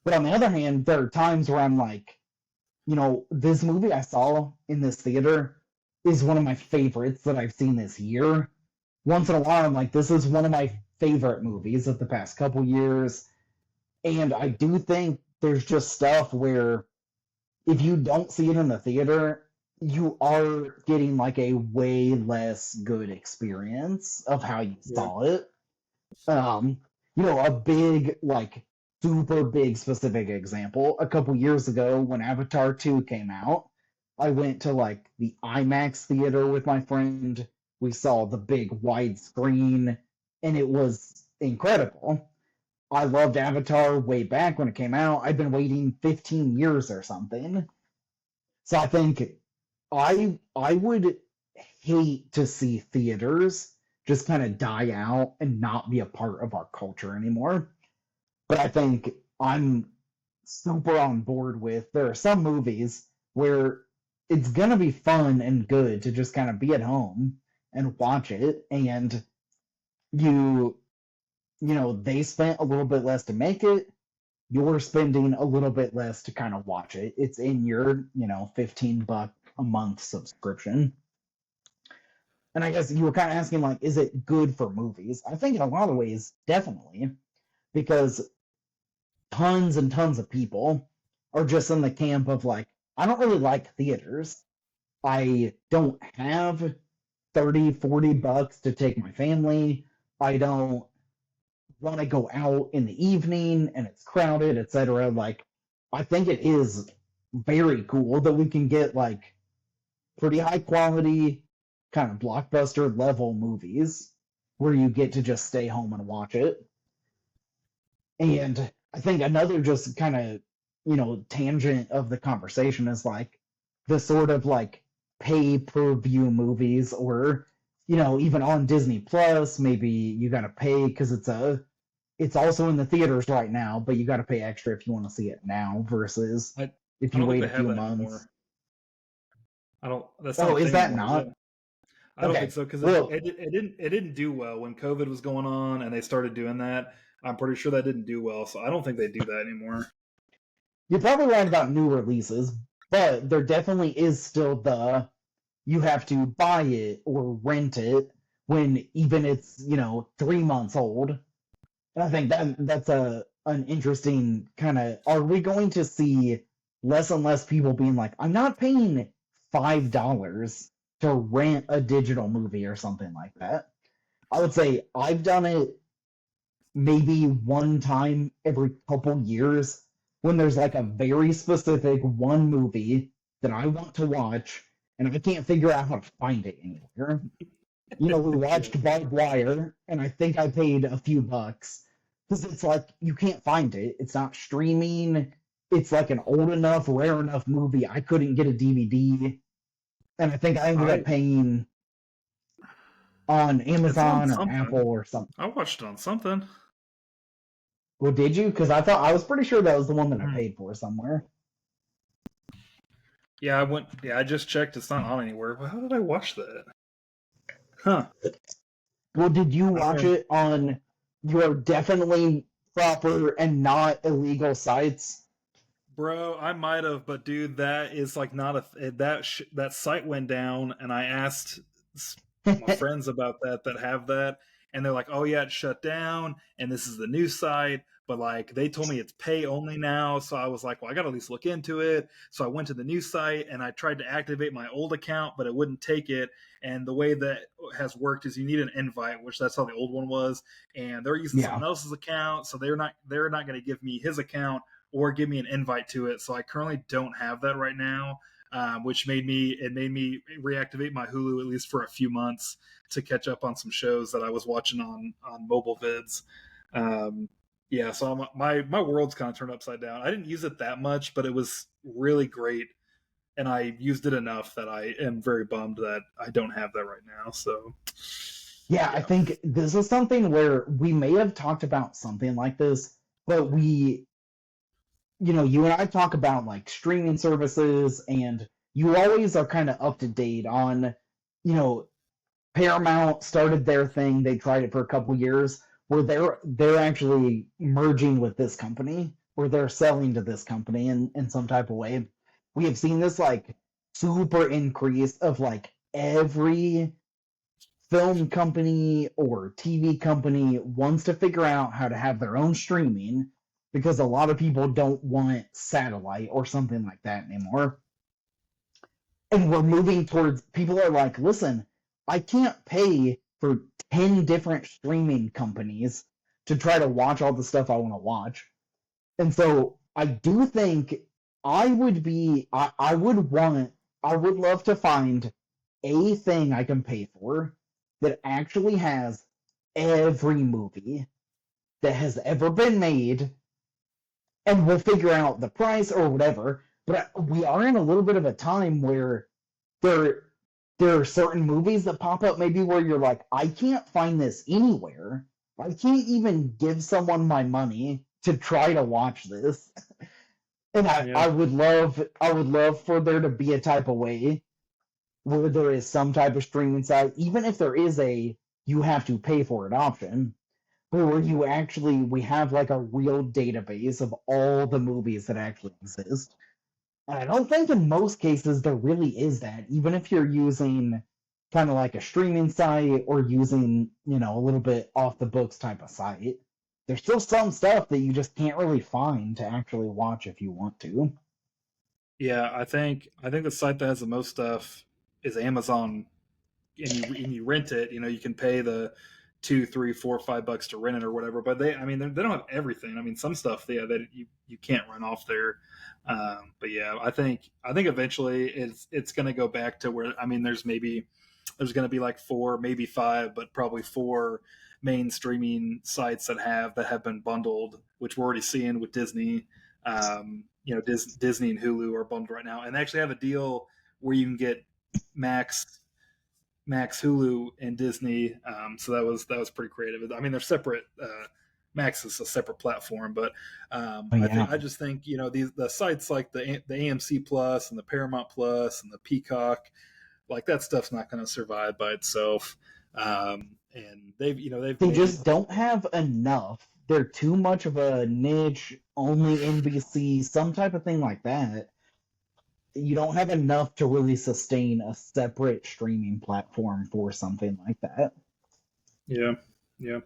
But on the other hand, there are times where I'm like, this movie I saw in this theater is one of my favorites that I've seen this year. Once in a while, I'm like, this is one of my favorite movies of the past couple years. And I do think there's just stuff where if you don't see it in the theater, you are getting like a way less good experience of how you saw it. A big, like, super big specific example. A couple years ago, when Avatar 2 came out, I went to like the IMAX theater with my friend. We saw the big wide screen, and it was incredible. I loved Avatar way back when it came out. I've been waiting 15 years or something. So I think I would hate to see theaters just kind of die out and not be a part of our culture anymore. But I think I'm super on board with there are some movies where it's gonna be fun and good to just kind of be at home and watch it, and you they spent a little bit less to make it, you're spending a little bit less to kind of watch it. It's in your, $15 a month subscription. And I guess you were kind of asking, like, is it good for movies? I think in a lot of ways, definitely, because tons and tons of people are just in the camp of, like, I don't really like theaters. I don't have 30, $40 to take my family. I don't want to go out in the evening and it's crowded, etc. Like, I think it is very cool that we can get like pretty high quality, kind of blockbuster level movies where you get to just stay home and watch it. And I think another just kind of, tangent of the conversation is like the sort of like pay per view movies, or, even on Disney Plus, maybe you got to pay because it's also in the theaters right now, but you got to pay extra if you want to see it now versus if you wait a few months. Anymore. I don't. That's not. Oh, is that not? I don't think so, because it didn't do well when COVID was going on and they started doing that. I'm pretty sure that didn't do well, so I don't think they do that anymore. You're probably right about new releases, but there definitely is still you have to buy it or rent it when even it's 3 months old. And I think that's an interesting kind of. Are we going to see less and less people being like, I'm not paying $5 to rent a digital movie or something like that. I would say I've done it maybe one time every couple years when there's like a very specific one movie that I want to watch and I can't figure out how to find it anywhere. We Yeah. watched Barbed Wire, and I think I paid a few bucks because it's like you can't find it. It's not streaming. It's like an old enough, rare enough movie. I couldn't get a DVD, and I think I ended up I paying on It's on Amazon or something. Apple or something. I watched it on something. Well, did you? Because I was pretty sure that was the one that I Mhm. paid for somewhere. Yeah, I went. Yeah, I just checked. It's not on anywhere. Well, how did I watch that? Huh. Well, did you I watch mean, it on your definitely proper and not illegal sites? bro, I might have, but dude, that is like not that site went down, and I asked my friends about that have that, and they're like, "Oh yeah, it shut down, and this is the new site." But like they told me it's pay only now, so I was like, "Well, I got to at least look into it." So I went to the new site and I tried to activate my old account, but it wouldn't take it. And the way that has worked is you need an invite, which that's how the old one was, and they're using Yeah. someone else's account, so they're not going to give me his account or give me an invite to it. So I currently don't have that right now, which made me reactivate my Hulu at least for a few months to catch up on some shows that I was watching on mobile vids. Um, yeah, so my world's kind of turned upside down. I didn't use it that much, but it was really great, and I used it enough that I am very bummed that I don't have that right now. So Yeah, I yeah, think this is something where we may have talked about something like this, but you and I talk about like streaming services, and you always are kind of up to date on, you know, Paramount started their thing. They tried it for a couple years where they're actually merging with this company, where they're selling to this company in some type of way. We have seen this like super increase of like every film company or TV company wants to figure out how to have their own streaming because a lot of people don't want satellite or something like that anymore. And we're moving towards people are like, listen, I can't pay for 10 different streaming companies to try to watch all the stuff I want to watch. And so I do think I would love to find a thing I can pay for that actually has every movie that has ever been made, and we'll figure out the price or whatever. But we are in a little bit of a time where there there are certain movies that pop up maybe where you're like, I can't find this anywhere. I can't even give someone my money to try to watch this. And yeah, I would love for there to be a type of way where there is some type of streaming site, even if there is a you have to pay for it option, but where we have like a real database of all the movies that actually exist. And I don't think in most cases there really is that, even if you're using kind of like a streaming site or using, a little bit off the books type of site. There's still some stuff that you just can't really find to actually watch if you want to. yeah. I think the site that has the most stuff is Amazon, and you rent it. You can pay the 2, 3, 4, $5 to rent it or whatever. But they don't have everything. I mean, some stuff, yeah, that you can't run off there. But yeah, I think eventually it's going to go back to where, I mean, there's going to be like four, maybe five, but probably four main streaming sites that have been bundled, which we're already seeing with Disney. Disney and Hulu are bundled right now, and they actually have a deal where you can get Max Max, Hulu, and Disney. So that was pretty creative. I mean, they're separate. Max is a separate platform, but But I yeah, think I just think the sites like the AMC Plus and the Paramount Plus and the Peacock, like that stuff's not going to survive by itself. And they've they made just don't have enough. They're too much of a niche, only NBC, some type of thing like that. You don't have enough to really sustain a separate streaming platform for something like that. Yeah, yeah.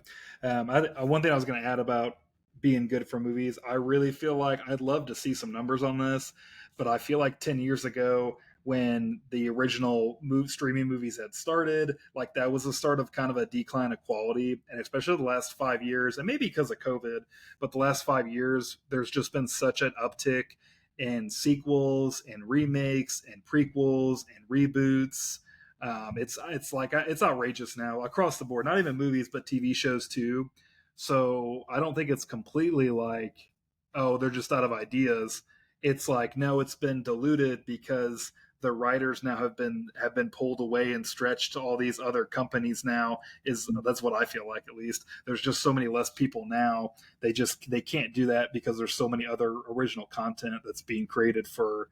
One thing I was going to add about being good for movies, I really feel like I'd love to see some numbers on this, but I feel like 10 years ago when the original streaming movies had started. Like that was the start of kind of a decline of quality, and especially the last 5 years, and maybe because of COVID, but the last 5 years, there's just been such an uptick in sequels and remakes and prequels and reboots. It's like it's outrageous now across the board. Not even movies, but TV shows too. So I don't think it's completely like, oh, they're just out of ideas. It's like, no, it's been diluted because the writers now have been pulled away and stretched to all these other companies now. Is That's what I feel like. At least there's just so many less people now. They can't do that because there's so many other original content that's being created for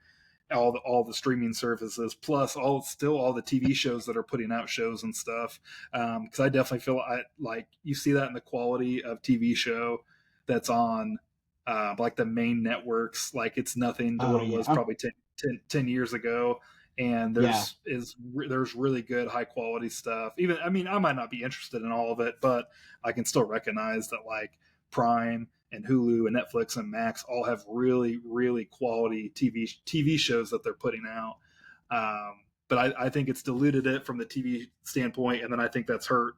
all the streaming services, plus all the TV shows that are putting out shows and stuff. Because I definitely feel like you see that in the quality of TV show that's on like the main networks. Like it's nothing to what it was probably 10 years ago. And there's really good high quality stuff. Even, I mean, I might not be interested in all of it, but I can still recognize that like Prime and Hulu and Netflix and Max all have really, really quality TV shows that they're putting out. But I think it's diluted it from the TV standpoint, and then I think that's hurt.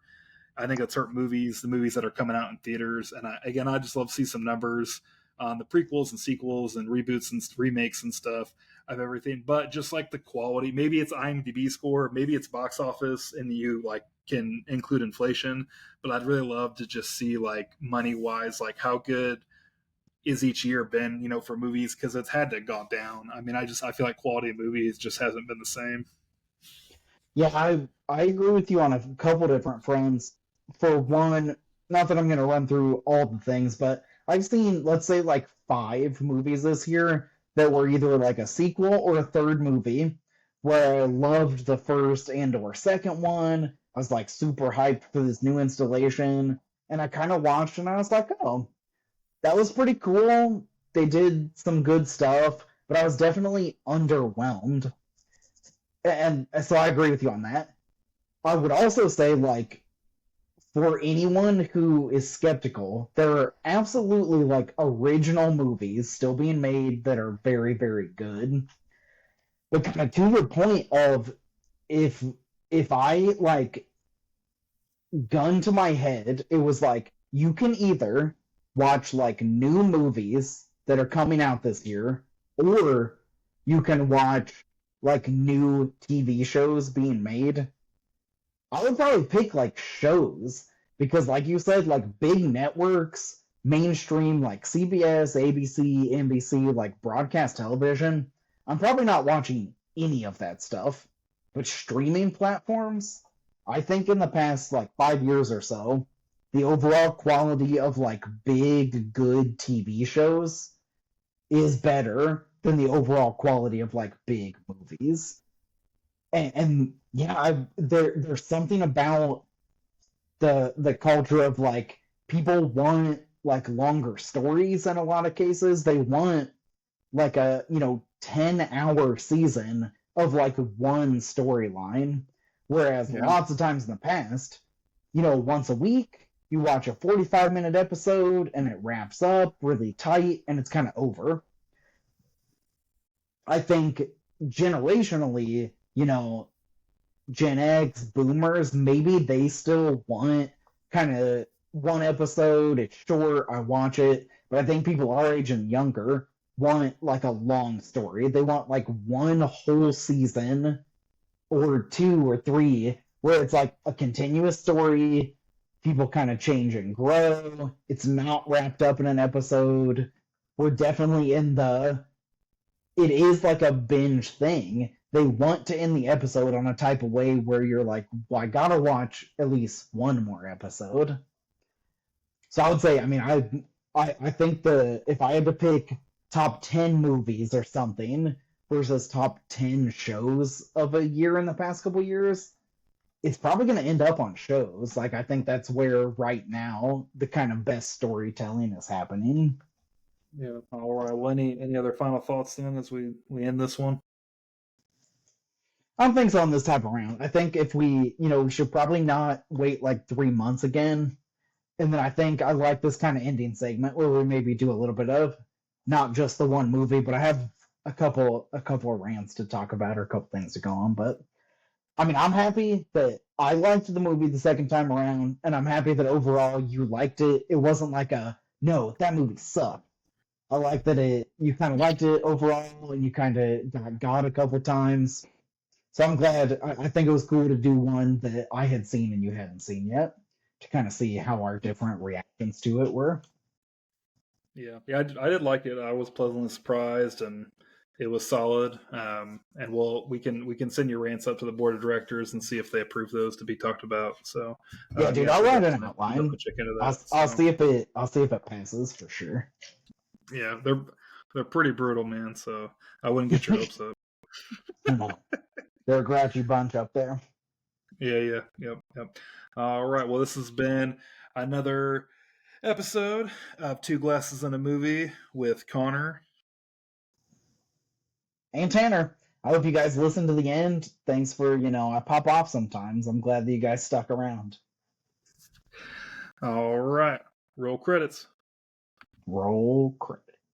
I think it's hurt the movies that are coming out in theaters. And I just love to see some numbers on the prequels and sequels and reboots and remakes and stuff of everything. But just like the quality, maybe it's IMDb score, maybe it's box office, and you like can include inflation. But I'd really love to just see like money wise, like how good is each year been, for movies, because it's had to have gone down. I mean, I feel like quality of movies just hasn't been the same. Yeah, I agree with you on a couple different fronts. For one, not that I'm going to run through all the things, but I've seen, let's say, like 5 movies this year that were either like a sequel or a third movie where I loved the first and or second one. I was like super hyped for this new installation, and I kind of watched and I was like, oh, that was pretty cool. They did some good stuff, but I was definitely underwhelmed. And so I agree with you on that. I would also say, like, for anyone who is skeptical, there are absolutely like original movies still being made that are very, very good. But kind of to your point of if I like gun to my head, it was like you can either watch like new movies that are coming out this year, or you can watch like new TV shows being made. I would probably pick like shows because, like you said, like big networks, mainstream like CBS, ABC, NBC, like broadcast television. I'm probably not watching any of that stuff. But streaming platforms, I think in the past like 5 years or so, the overall quality of like big, good TV shows is better than the overall quality of like big movies. And yeah, there's something about the culture of like people want like longer stories in a lot of cases. They want like a 10-hour season of like one storyline, whereas lots of times in the past, once a week you watch a 45-minute episode and it wraps up really tight and it's kind of over. I think generationally, Gen X, boomers, maybe they still want kind of one episode, it's short, I watch it, but I think people our age and younger want like a long story. They want like one whole season or 2 or 3 where it's like a continuous story, people kind of change and grow, it's not wrapped up in an episode. We're definitely it is like a binge thing. They want to end the episode on a type of way where you're like, well, I gotta watch at least one more episode. So I would say, I mean, I think if I had to pick top 10 movies or something versus top 10 shows of a year in the past couple years, it's probably going to end up on shows. Like, I think that's where right now the kind of best storytelling is happening. Yeah. All right. Well, any other final thoughts then as we end this one? I don't think so on this type of round. I think if we should probably not wait like 3 months again. And then I think I like this kind of ending segment where we maybe do a little bit of not just the one movie, but I have a couple of rants to talk about or a couple things to go on, but I mean, I'm happy that I liked the movie the second time around, and I'm happy that overall you liked it. It wasn't like a no, that movie sucked. I like that you kind of liked it overall, and you kind of got a couple times. So I'm glad. I think it was cool to do one that I had seen and you hadn't seen yet, to kind of see how our different reactions to it were. Yeah, I did like it. I was pleasantly surprised, and it was solid. And we can send your rants up to the board of directors and see if they approve those to be talked about. So, Yeah, dude, yeah, I'll we'll write an definitely outline. check into I'll that. I'll So, see if it passes for sure. yeah, they're pretty brutal, man. So I wouldn't get your hopes up. No, they're a grouchy bunch up there. Yeah, yep. All right. Well, this has been another episode of Two Glasses and a Movie with Connor. And Tanner, I hope you guys listen to the end. Thanks for, I pop off sometimes. I'm glad that you guys stuck around. All right. Roll credits. Roll credits.